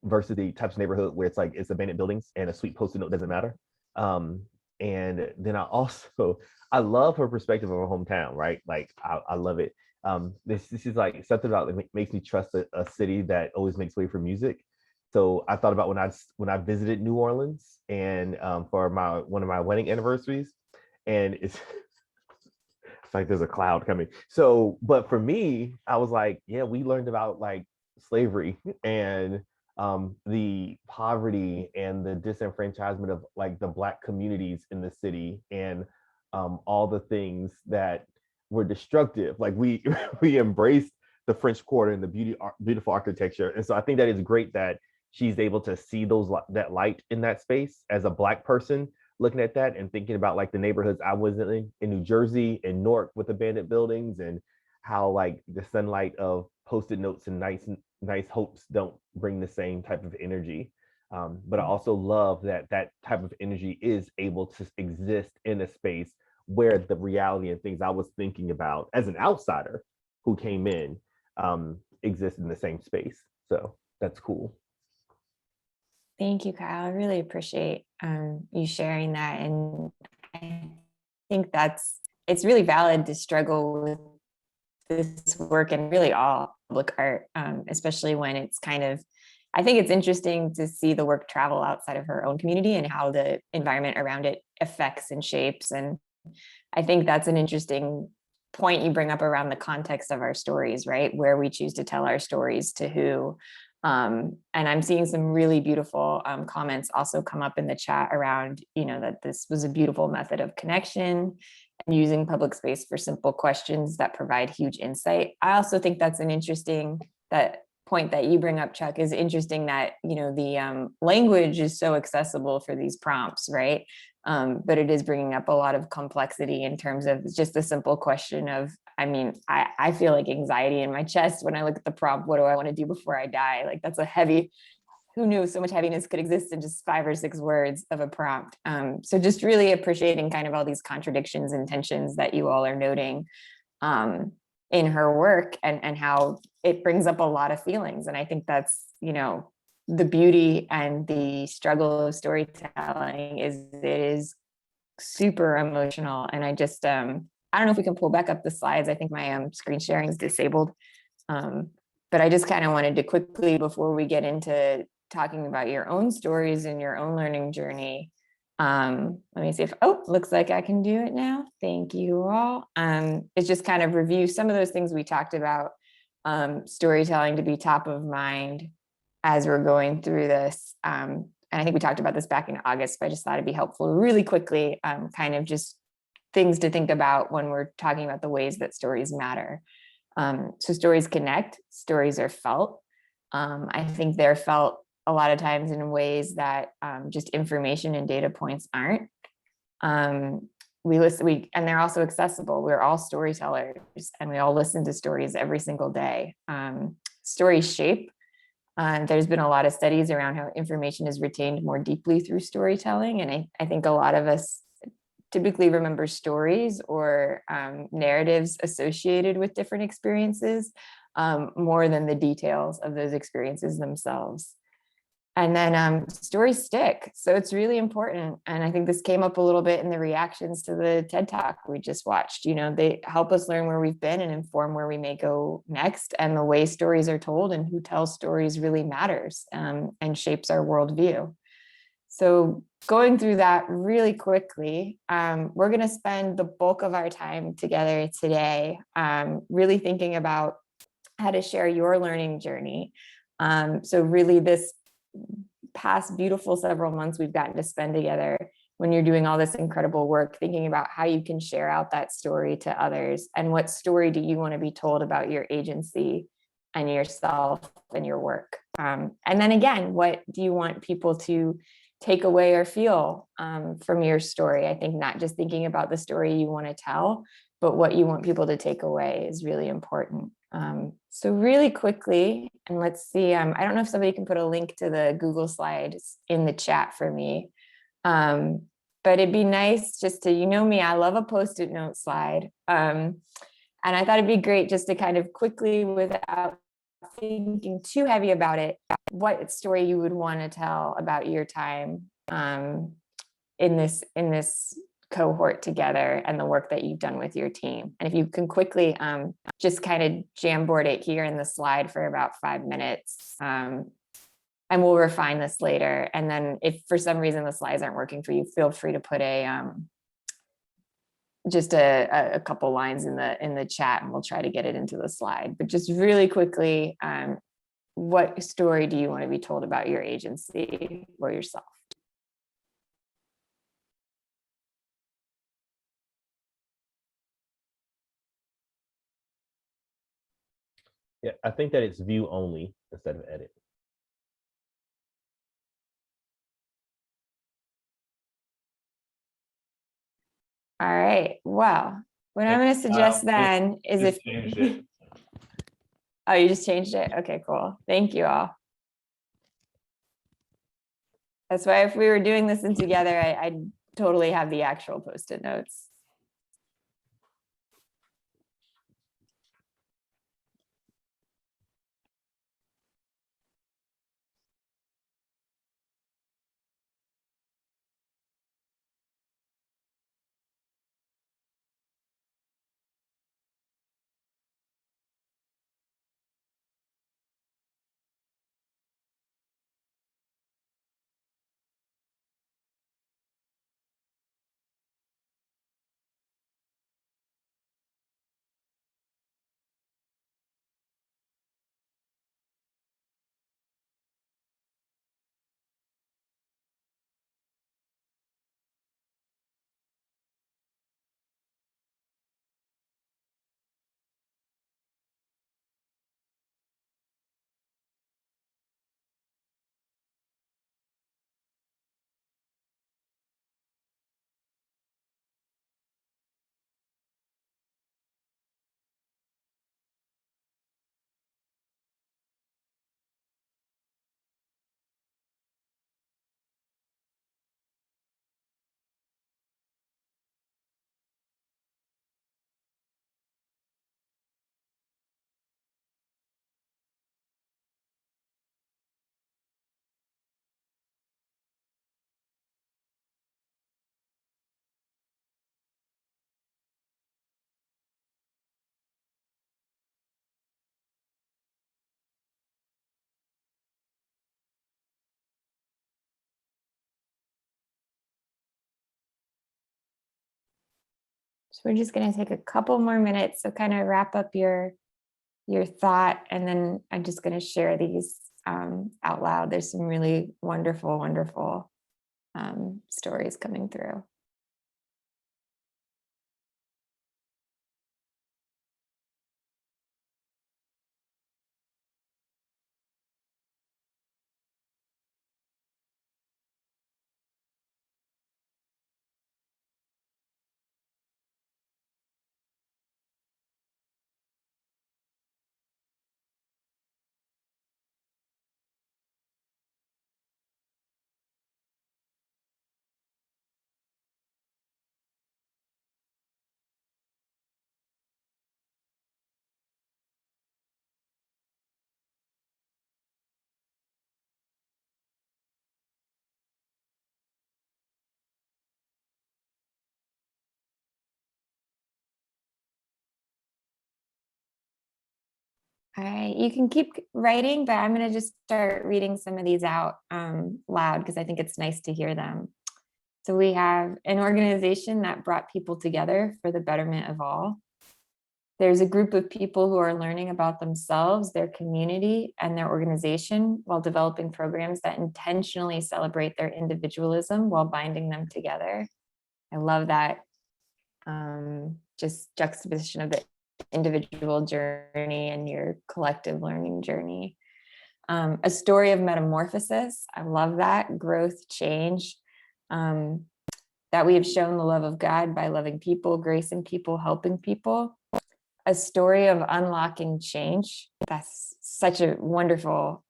Versus the types of neighborhood where it's like it's abandoned buildings and a sweet post-it note doesn't matter. And then I love her perspective of her hometown, right? Like I love it. This is like something about it makes me trust a city that always makes way for music. So I thought about when I visited New Orleans and for one of my wedding anniversaries, and it's like there's a cloud coming. So, but for me, I was like, yeah, we learned about like slavery and the poverty and the disenfranchisement of like the Black communities in the city and all the things that were destructive. Like we we embraced the French Quarter and the beautiful architecture. And so I think that is great that she's able to see that light in that space as a Black person looking at that and thinking about like the neighborhoods I was in New Jersey and Newark with abandoned buildings and how like the sunlight of post-it notes and nice hopes don't bring the same type of energy. But I also love that type of energy is able to exist in a space where the reality and things I was thinking about as an outsider who came in exist in the same space. So that's cool. Thank you, Kyle. I really appreciate you sharing that. And I think it's really valid to struggle with this work and really all public art, especially when it's I think it's interesting to see the work travel outside of her own community and how the environment around it affects and shapes. And I think that's an interesting point you bring up around the context of our stories, right? Where we choose to tell our stories to who. And I'm seeing some really beautiful comments also come up in the chat around, that this was a beautiful method of connection and using public space for simple questions that provide huge insight. I also think that's an interesting, that point that you bring up, Chuck, is interesting that, the language is so accessible for these prompts, right? But it is bringing up a lot of complexity in terms of just the simple question of, I feel like anxiety in my chest when I look at the prompt, what do I want to do before I die? Like that's a heavy, who knew so much heaviness could exist in just 5 or 6 words of a prompt. So just really appreciating kind of all these contradictions and tensions that you all are noting in her work and how it brings up a lot of feelings. And I think that's, the beauty and the struggle of storytelling is it is super emotional. And I just, I don't know if we can pull back up the slides. I think my screen sharing is disabled. But I just kind of wanted to quickly, before we get into talking about your own stories and your own learning journey, let me see if, looks like I can do it now. Thank you all. It's just kind of review some of those things we talked about, storytelling to be top of mind as we're going through this. And I think we talked about this back in August, but I just thought it'd be helpful really quickly, kind of just things to think about when we're talking about the ways that stories matter. So stories connect, stories are felt. I think they're felt a lot of times in ways that just information and data points aren't. And they're also accessible. We're all storytellers and we all listen to stories every single day. Stories shape. There's been a lot of studies around how information is retained more deeply through storytelling. And I think a lot of us typically remember stories or narratives associated with different experiences more than the details of those experiences themselves. And then stories stick. So it's really important. And I think this came up a little bit in the reactions to the TED Talk we just watched. They help us learn where we've been and inform where we may go next. And the way stories are told and who tells stories really matters and shapes our worldview. So going through that really quickly, we're going to spend the bulk of our time together today really thinking about how to share your learning journey. So really this past beautiful several months we've gotten to spend together when you're doing all this incredible work, thinking about how you can share out that story to others and what story do you want to be told about your agency and yourself and your work. And then again, what do you want people to take away or feel from your story? I think not just thinking about the story you want to tell, but what you want people to take away is really important. So really quickly, and let's see, I don't know if somebody can put a link to the Google slides in the chat for me. But it'd be nice just to, you know me, I love a Post-it note slide. And I thought it'd be great just to kind of quickly, without thinking too heavy about it, what story you would want to tell about your time in this cohort together and the work that you've done with your team. And if you can quickly just kind of Jamboard it here in the slide for about 5 minutes. And we'll refine this later. And then if for some reason the slides aren't working for you, feel free to put just a couple lines in the chat, and we'll try to get it into the slide. But just really quickly, what story do you want to be told about your agency or yourself? Yeah, I think that it's view only instead of edit. All right. Well, what I'm going to suggest then is if oh, you just changed it. Okay, cool. Thank you all. That's why if we were doing this in together, I'd totally have the actual Post-it notes. So we're just going to take a couple more minutes. So kind of wrap up your thought. And then I'm just going to share these out loud. There's some really wonderful, wonderful stories coming through. All right, you can keep writing, but I'm going to just start reading some of these out loud because I think it's nice to hear them. So we have an organization that brought people together for the betterment of all. There's a group of people who are learning about themselves, their community, and their organization while developing programs that intentionally celebrate their individualism while binding them together. I love that just juxtaposition of the individual journey and your collective learning journey. A story of metamorphosis. I love that. Growth, change. That we have shown the love of God by loving people, gracing people, helping people. a story of unlocking change. That's such a wonderful,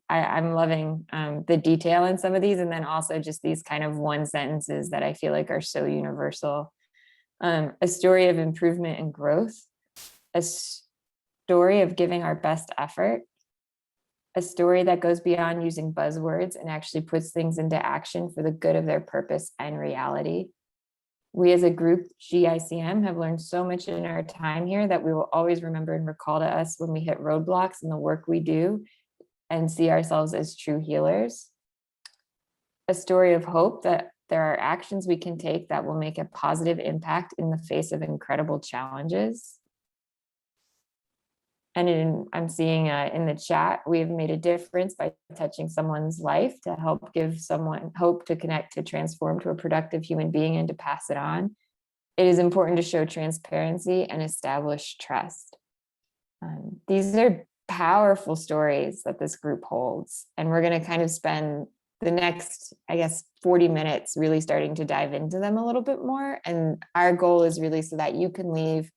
I'm loving the detail in some of these, and then also just these kind of one sentences that I feel like are so universal. A story of improvement and growth, a story of giving our best effort, a story that goes beyond using buzzwords and actually puts things into action for the good of their purpose and reality. We as a group, GICM, have learned so much in our time here that we will always remember and recall to us when we hit roadblocks in the work we do and see ourselves as true healers. A story of hope that there are actions we can take that will make a positive impact in the face of incredible challenges. And I'm seeing in the chat, we've made a difference by touching someone's life to help give someone hope to connect, to transform to a productive human being and to pass it on. It is important to show transparency and establish trust. These are powerful stories that this group holds. And we're going to kind of spend the next, 40 minutes really starting to dive into them a little bit more. And our goal is really so that you can leave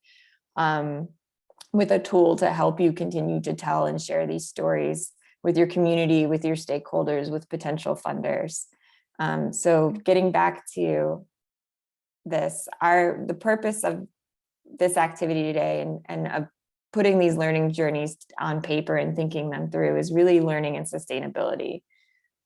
with a tool to help you continue to tell and share these stories with your community, with your stakeholders, with potential funders. So getting back to this, the purpose of this activity today and putting these learning journeys on paper and thinking them through is really learning and sustainability.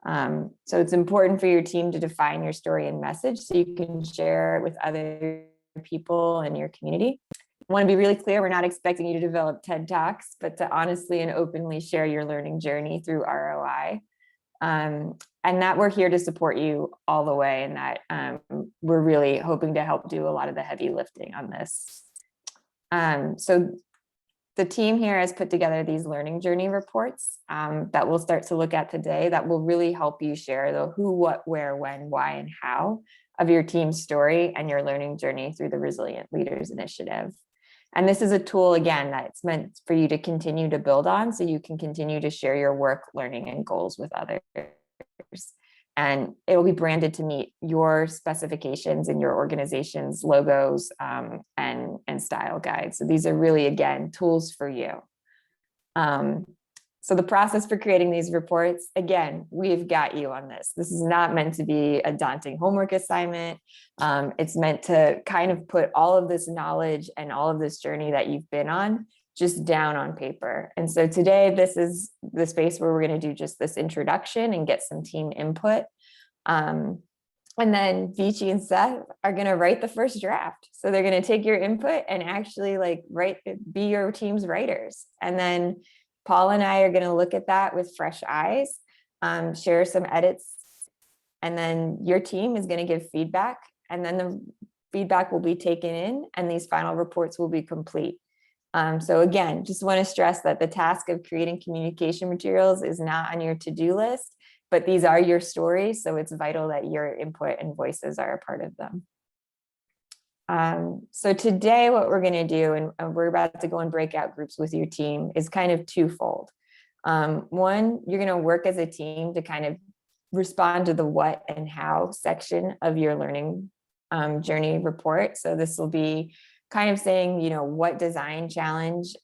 So it's important for your team to define your story and message so you can share it with other people in your community. I want to be really clear, we're not expecting you to develop TED Talks, but to honestly and openly share your learning journey through ROI. And that we're here to support you all the way, and that we're really hoping to help do a lot of the heavy lifting on this. So the team here has put together these learning journey reports that we'll start to look at today that will really help you share the who, what, where, when, why, and how of your team's story and your learning journey through the Resilient Leaders Initiative. And this is a tool, again, that's meant for you to continue to build on so you can continue to share your work, learning, and goals with others. And it will be branded to meet your specifications and your organization's logos and style guides. So these are really, again, tools for you. So the process for creating these reports, again, we've got you on this. This is not meant to be a daunting homework assignment. It's meant to kind of put all of this knowledge and all of this journey that you've been on just down on paper. And so today, this is the space where we're going to do just this introduction and get some team input. And then Vici and Seth are going to write the first draft. So they're going to take your input and actually be your team's writers. And then Paul and I are going to look at that with fresh eyes, share some edits, and then your team is going to give feedback, and then the feedback will be taken in and these final reports will be complete. So again, just want to stress that the task of creating communication materials is not on your to-do list, but these are your stories. So it's vital that your input and voices are a part of them. So today what we're going to do, and we're about to go in breakout groups with your team, is kind of twofold. One, you're going to work as a team to kind of respond to the what and how section of your learning journey report. So this will be kind of saying, what design challenge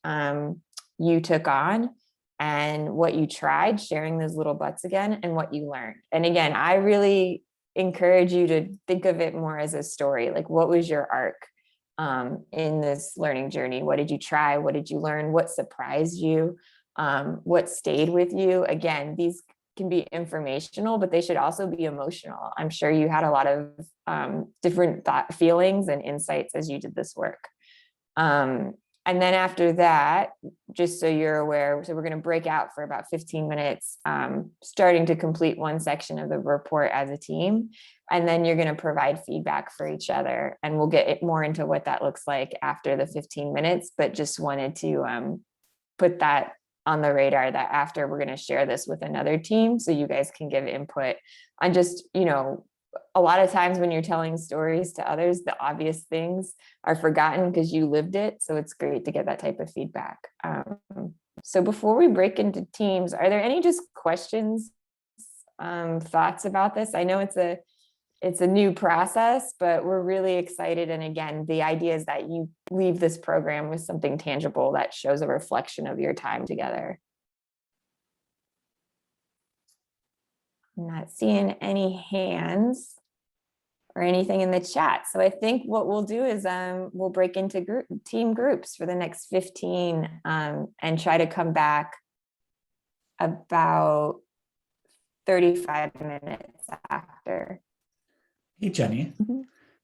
you took on and what you tried, sharing those little butts again, and what you learned. And again, I really encourage you to think of it more as a story. Like, what was your arc in this learning journey? What did you try? What did you learn? What surprised you? What stayed with you? Again, these can be informational, but they should also be emotional. I'm sure you had a lot of different feelings and insights as you did this work. And then after that, just so you're aware, so we're going to break out for about 15 minutes, starting to complete one section of the report as a team. And then you're going to provide feedback for each other. And we'll get more into what that looks like after the 15 minutes, but just wanted to put that on the radar that after we're going to share this with another team so you guys can give input on just, a lot of times when you're telling stories to others, the obvious things are forgotten because you lived it. So it's great to get that type of feedback. So before we break into teams, are there any just questions, thoughts about this? I know it's a it's a new process, but we're really excited. And again, the idea is that you leave this program with something tangible that shows a reflection of your time together. I'm not seeing any hands or anything in the chat. So I think what we'll do is we'll break into team groups for the next 15 and try to come back about 35 minutes after. Hey, Jenny,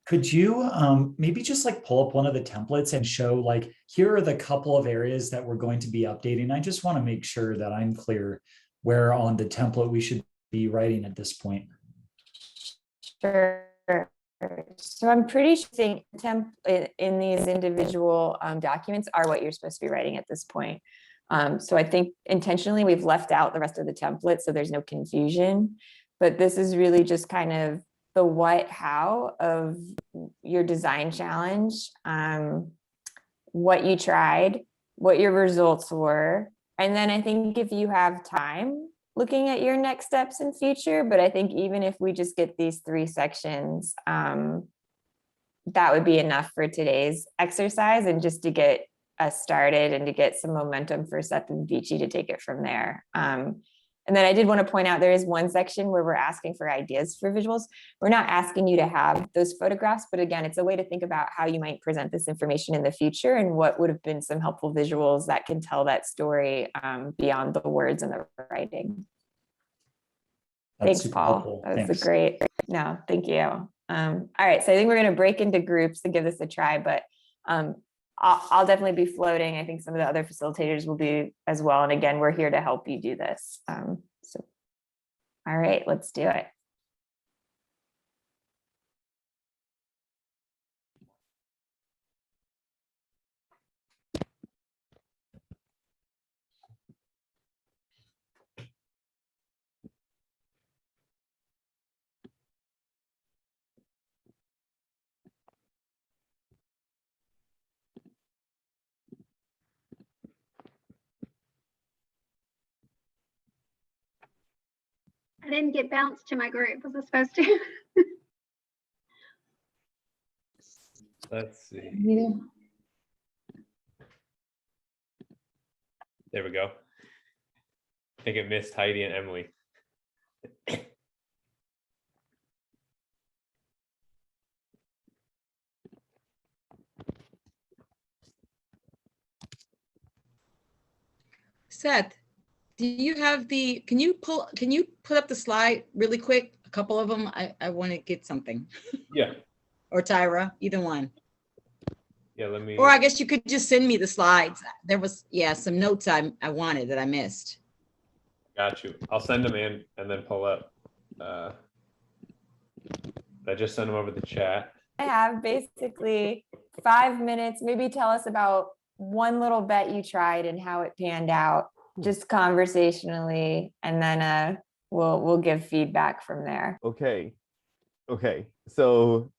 could you maybe just like pull up one of the templates and show like, here are the couple of areas that we're going to be updating. I just want to make sure that I'm clear where on the template we should be writing at this point. Sure. So I'm pretty sure in these individual documents are what you're supposed to be writing at this point. So I think intentionally we've left out the rest of the template so there's no confusion, but this is really just kind of the what, how of your design challenge, what you tried, what your results were. And then I think if you have time looking at your next steps in future, but I think even if we just get these 3 sections, that would be enough for today's exercise and just to get us started and to get some momentum for Seth and Vici to take it from there. And then I did want to point out there is one section where we're asking for ideas for visuals. We're not asking you to have those photographs, but again, it's a way to think about how you might present this information in the future and what would have been some helpful visuals that can tell that story beyond the words and the writing. Thanks, Paul. Helpful. That was Thanks. a great, no, thank you. All right, so I think we're going to break into groups and give this a try, but I'll definitely be floating. I think some of the other facilitators will be as well. And again, we're here to help you do this. So, all right, let's do it. I didn't get bounced to my group. Was I supposed to? Let's see. Yeah. There we go. I think it missed Heidi and Emily. Seth, do you have can you put up the slide really quick? A couple of them, I want to get something. Yeah. Or Tyra, either one. Yeah, let me. Or I guess you could just send me the slides. There was, some notes I wanted that I missed. Got you. I'll send them in and then pull up. I just sent them over the chat. I have basically 5 minutes. Maybe tell us about one little bet you tried and how it panned out, just conversationally, and then we'll give feedback from there. Okay. So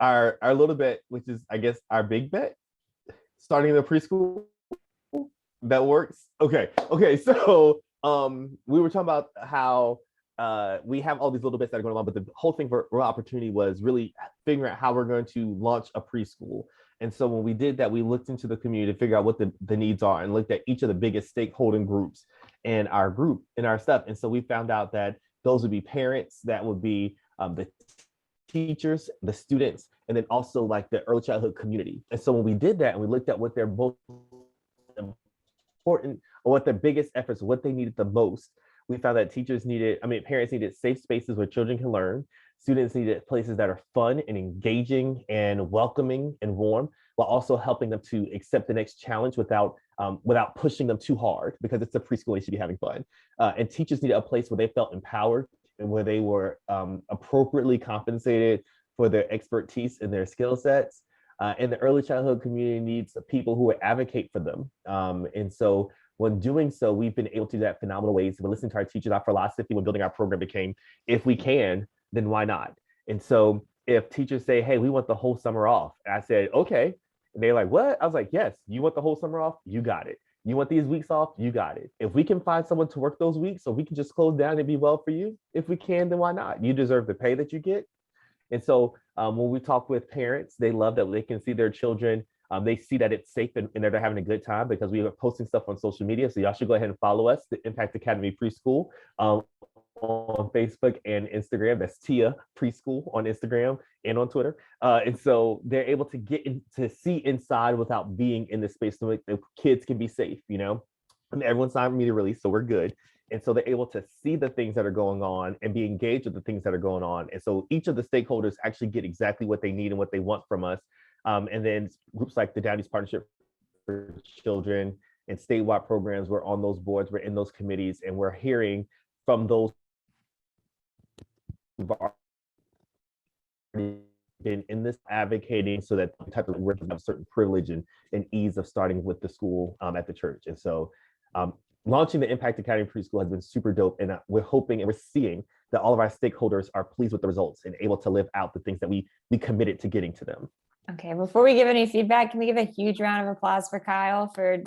our little bet, which is I guess our big bet, starting the preschool, that works. Okay. So we were talking about how we have all these little bits that are going on, but the whole thing for Real Opportunity was really figuring out how we're going to launch a preschool. And so when we did that, we looked into the community to figure out what the needs are and looked at each of the biggest stakeholding groups in our group, in our stuff. And so we found out that those would be parents, that would be the teachers, the students, and then also like the early childhood community. And so when we did that and we looked at what their most important or what their biggest efforts, what they needed the most, we found that parents needed safe spaces where children can learn. Students needed places that are fun and engaging and welcoming and warm, while also helping them to accept the next challenge without pushing them too hard, because it's a preschool, they should be having fun. And teachers needed a place where they felt empowered and where they were appropriately compensated for their expertise and their skill sets. And the early childhood community needs people who would advocate for them. And so when doing so, we've been able to do that in phenomenal ways. We're listening to our teachers. Our philosophy when building our program became, if we can, then why not? And so if teachers say, hey, we want the whole summer off, I said, okay. And they're like, what? I was like, yes, you want the whole summer off? You got it. You want these weeks off? You got it. If we can find someone to work those weeks so we can just close down and be well for you, if we can, then why not? You deserve the pay that you get. And so when we talk with parents, they love that they can see their children. They see that it's safe and they're having a good time because we are posting stuff on social media. So y'all should go ahead and follow us, the Impact Academy Preschool, on Facebook and Instagram. That's Tia Preschool on Instagram and on Twitter. And so they're able to get in, to see inside without being in the space so the kids can be safe, you know? And everyone's signed media release, so we're good. And so they're able to see the things that are going on and be engaged with the things that are going on. And so each of the stakeholders actually get exactly what they need and what they want from us. And then groups like the Down East Partnership for Children and statewide programs, we're on those boards, we're in those committees, and we're hearing from those who've already been in this advocating so that type of work have certain privilege and ease of starting with the school at the church. And so launching the Impact Academy Preschool has been super dope. And we're hoping and we're seeing that all of our stakeholders are pleased with the results and able to live out the things that we committed to getting to them. Okay, before we give any feedback, can we give a huge round of applause for Kyle for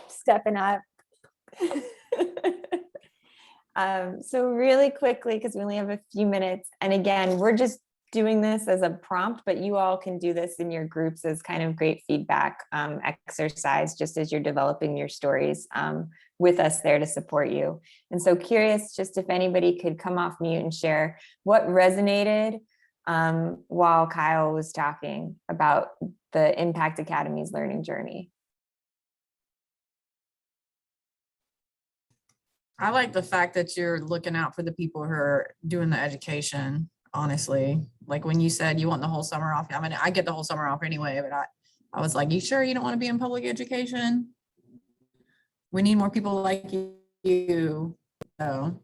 stepping up? So really quickly, because we only have a few minutes, and again, we're just doing this as a prompt, but you all can do this in your groups as kind of great feedback exercise, just as you're developing your stories with us there to support you. And so curious, just if anybody could come off mute and share what resonated while Kyle was talking about the Impact Academy's learning journey. I like the fact that you're looking out for the people who are doing the education, honestly. Like when you said you want the whole summer off, I mean, I get the whole summer off anyway, but I was like, you sure you don't want to be in public education? We need more people like you. So,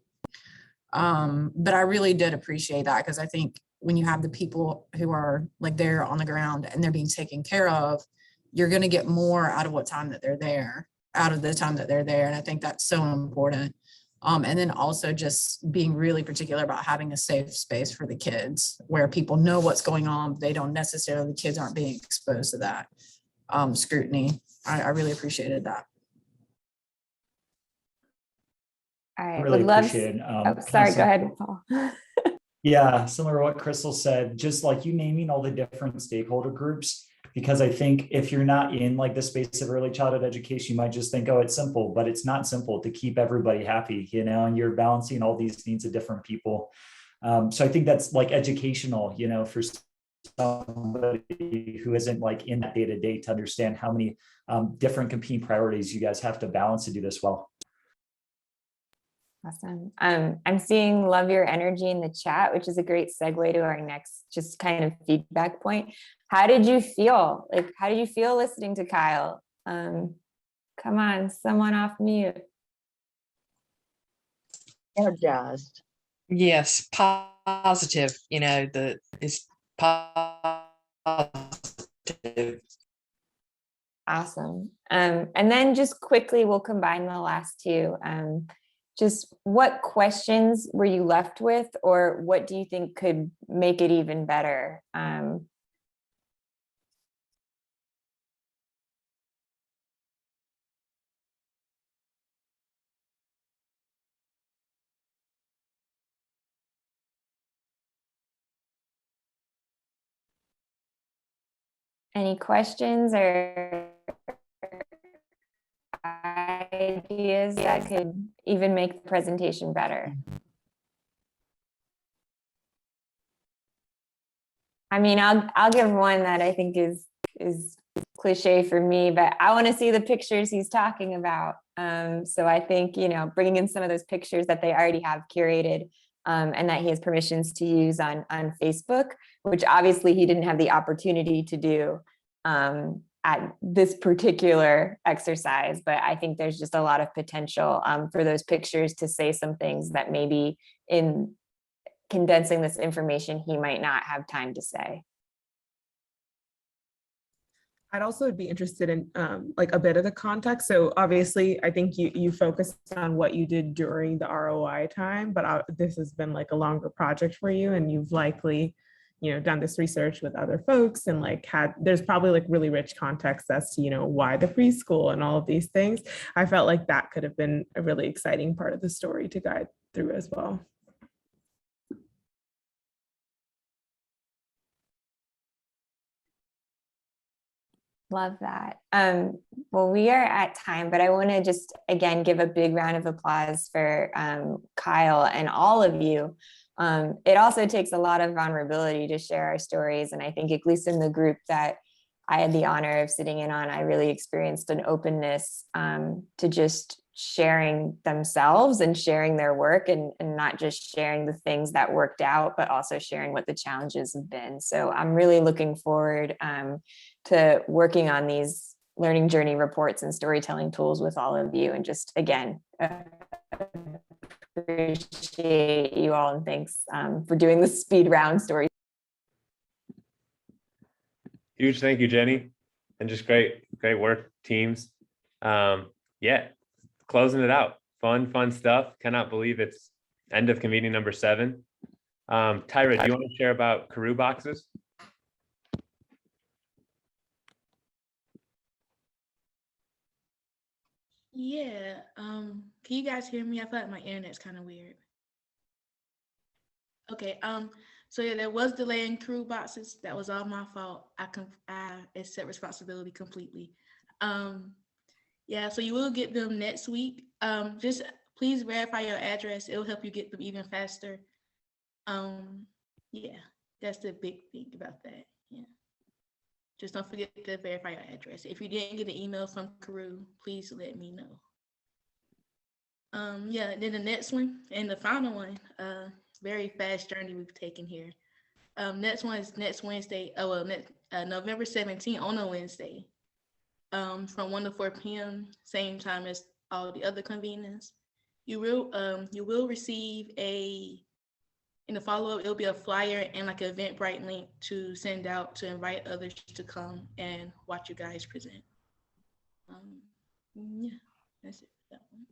but I really did appreciate that, because I think when you have the people who are like there on the ground and they're being taken care of, you're going to get more out of what time that they're there, out of the time that they're there. And I think that's so important. And then also just being really particular about having a safe space for the kids where people know what's going on. But they don't necessarily, the kids aren't being exposed to that scrutiny. I really appreciated that. I really would love. appreciate it. Oh, sorry, go ahead, Paul. Yeah, similar to what Crystal said, just like you naming all the different stakeholder groups, because I think if you're not in like the space of early childhood education, you might just think, oh, it's simple, but it's not simple to keep everybody happy, you know, and you're balancing all these needs of different people. So I think that's like educational, you know, for somebody who isn't like in that day-to-day to understand how many different competing priorities you guys have to balance to do this well. Awesome. I'm seeing love your energy in the chat, which is a great segue to our next just kind of feedback point. How did you feel? Like, how did you feel listening to Kyle? Come on, someone off mute. Energized. Yes, positive, you know, it's positive. Awesome. And then just quickly, we'll combine the last two. Just what questions were you left with, or what do you think could make it even better? Any questions or ideas that could even make the presentation better? I mean, I'll give one that I think is cliche for me, but I want to see the pictures he's talking about. So I think, you know, bringing in some of those pictures that they already have curated and that he has permissions to use on Facebook, which obviously he didn't have the opportunity to do at this particular exercise, but I think there's just a lot of potential for those pictures to say some things that maybe in condensing this information, he might not have time to say. I'd also be interested in like a bit of the context. So obviously, I think you focused on what you did during the ROI time, but this has been like a longer project for you, and you've likely, you know, done this research with other folks and like there's probably like really rich context as to, you know, why the preschool and all of these things. I felt like that could have been a really exciting part of the story to guide through as well. Love that. Well, we are at time, but I want to just again give a big round of applause for Kyle and all of you. It also takes a lot of vulnerability to share our stories, and I think at least in the group that I had the honor of sitting in on, I really experienced an openness to just sharing themselves and sharing their work, and not just sharing the things that worked out, but also sharing what the challenges have been. So I'm really looking forward to working on these learning journey reports and storytelling tools with all of you. And just again, appreciate you all, and thanks for doing the speed round story. Huge thank you, Jenny, and just great work, teams. Yeah, closing it out. Fun stuff. Cannot believe it's end of convening number 7. Tyra, do you want to share about Karoo boxes? Yeah. Can you guys hear me? I feel like my internet's kind of weird. Okay. So yeah, there was delay in crew boxes. That was all my fault. I accept responsibility completely. Yeah, so you will get them next week. Just please verify your address. It'll help you get them even faster. Yeah, that's the big thing about that. Yeah. Just don't forget to verify your address. If you didn't get an email from Karoo, please let me know. Yeah, then the next one and the final one, very fast journey we've taken here. Next one is next Wednesday. Oh well, November 17th on a Wednesday. From 1 to 4 p.m., same time as all the other convenings. You will receive in the follow-up, it'll be a flyer and like an Eventbrite link to send out to invite others to come and watch you guys present. Yeah, that's it for that one.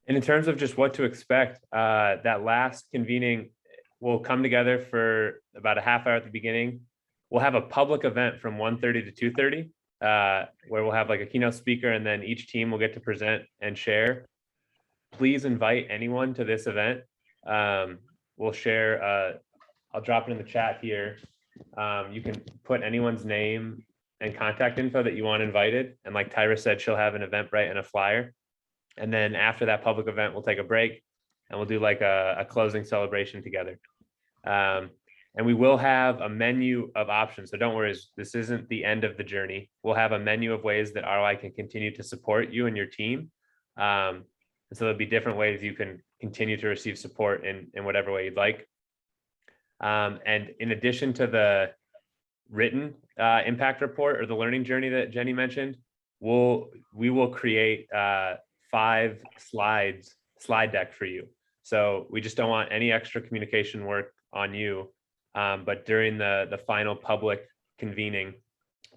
And in terms of just what to expect, that last convening, we'll come together for about a half hour at the beginning. We'll have a public event from 1:30 to 2:30, where we'll have like a keynote speaker, and then each team will get to present and share. Please invite anyone to this event. We'll share, I'll drop it in the chat here. You can put anyone's name and contact info that you want invited. And like Tyra said, she'll have an Eventbrite and a flyer. And then after that public event, we'll take a break and we'll do like a closing celebration together. And we will have a menu of options. So don't worry, this isn't the end of the journey. We'll have a menu of ways that ROI can continue to support you and your team. And so there'll be different ways you can continue to receive support in whatever way you'd like. And in addition to the written impact report or the learning journey that Jenny mentioned, we will create 5 slide deck for you. So we just don't want any extra communication work on you. But during the final public convening,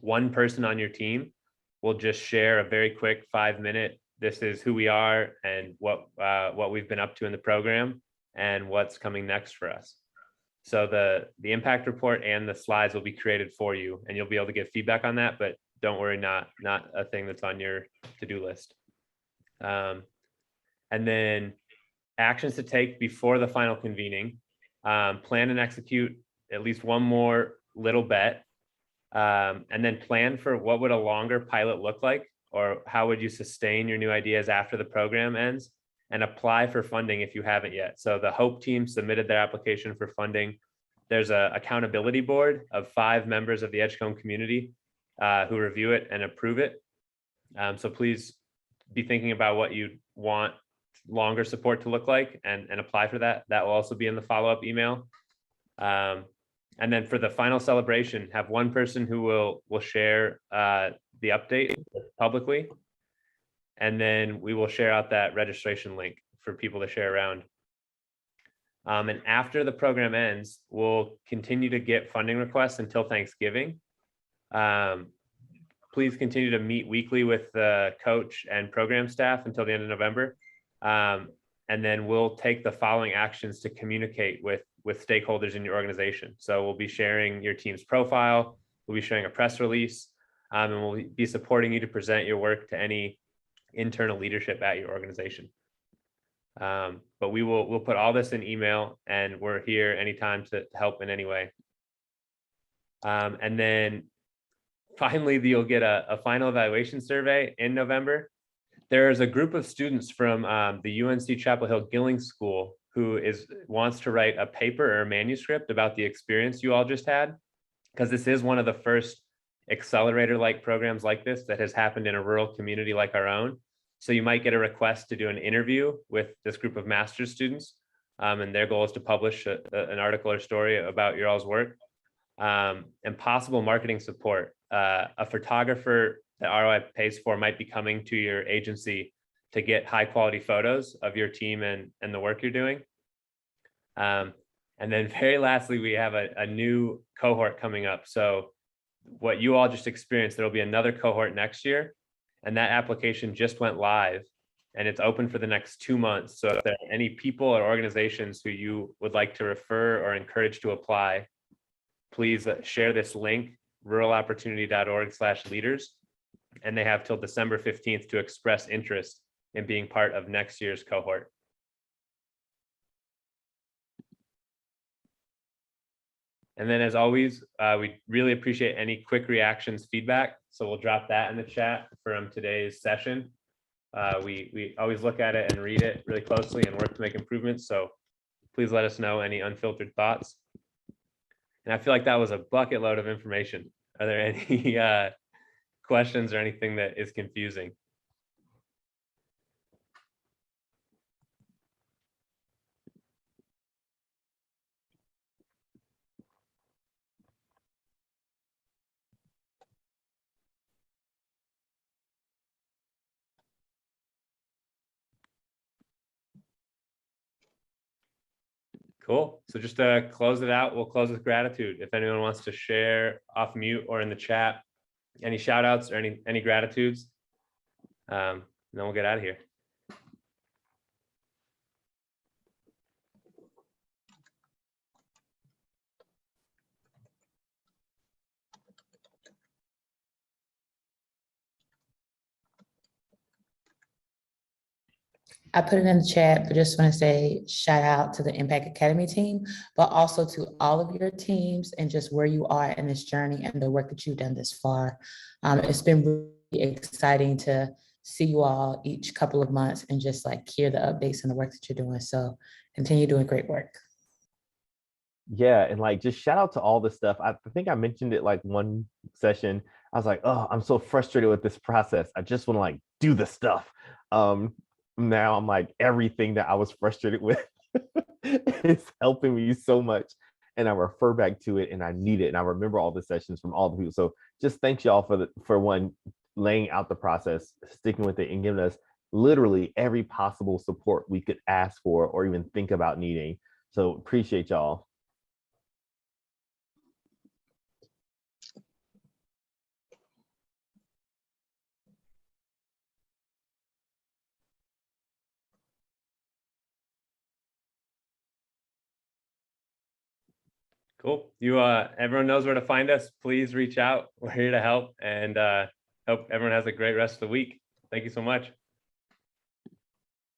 one person on your team will just share a very quick 5-minute, this is who we are and what we've been up to in the program and what's coming next for us. So the impact report and the slides will be created for you, and you'll be able to get feedback on that, but don't worry, not a thing that's on your to-do list. And then actions to take before the final convening, plan and execute at least one more little bet, and then plan for what would a longer pilot look like, or how would you sustain your new ideas after the program ends, and apply for funding if you haven't yet. So the HOPE team submitted their application for funding. There's an accountability board of 5 members of the Edgecombe community who review it and approve it. So please be thinking about what you want longer support to look like and apply for that. That will also be in the follow-up email. And then for the final celebration, have one person who will share the update publicly. And then we will share out that registration link for people to share around. And after the program ends, we'll continue to get funding requests until Thanksgiving. Please continue to meet weekly with the coach and program staff until the end of November. And then we'll take the following actions to communicate with stakeholders in your organization. So we'll be sharing your team's profile, we'll be sharing a press release, and we'll be supporting you to present your work to any internal leadership at your organization. But we'll put all this in email, and we're here anytime to help in any way. And then finally, you'll get a final evaluation survey in November. There's a group of students from the UNC Chapel Hill Gilling School who wants to write a paper or a manuscript about the experience you all just had, because this is one of the first accelerator-like programs like this that has happened in a rural community like our own. So you might get a request to do an interview with this group of master's students, and their goal is to publish an article or story about your all's work, and possible marketing support. A photographer that ROI pays for might be coming to your agency to get high quality photos of your team and the work you're doing. And then very lastly, we have a new cohort coming up. So what you all just experienced, there'll be another cohort next year, and that application just went live and it's open for the next 2 months. So if there are any people or organizations who you would like to refer or encourage to apply, please share this link, ruralopportunity.org/leaders. And they have till December 15th to express interest in being part of next year's cohort. And then as always, we really appreciate any quick reactions, feedback. So we'll drop that in the chat from today's session. We always look at it and read it really closely and work to make improvements. So please let us know any unfiltered thoughts. And I feel like that was a bucket load of information. Are there any questions or anything that is confusing? Cool. So just to close it out, we'll close with gratitude. If anyone wants to share off mute or in the chat, any shout outs or any gratitudes, then we'll get out of here. I put it in the chat, but just want to say shout out to the Impact Academy team, but also to all of your teams and just where you are in this journey and the work that you've done this far. It's been really exciting to see you all each couple of months and just like hear the updates and the work that you're doing. So continue doing great work. Yeah, and like just shout out to all this stuff. I think I mentioned it like one session. I was like, oh, I'm so frustrated with this process. I just want to like do the stuff. Now I'm like, everything that I was frustrated with is helping me so much. And I refer back to it and I need it. And I remember all the sessions from all the people. So just thanks y'all for one, laying out the process, sticking with it, and giving us literally every possible support we could ask for or even think about needing. So appreciate y'all. Cool. Everyone knows where to find us. Please reach out. We're here to help, and hope everyone has a great rest of the week. Thank you so much.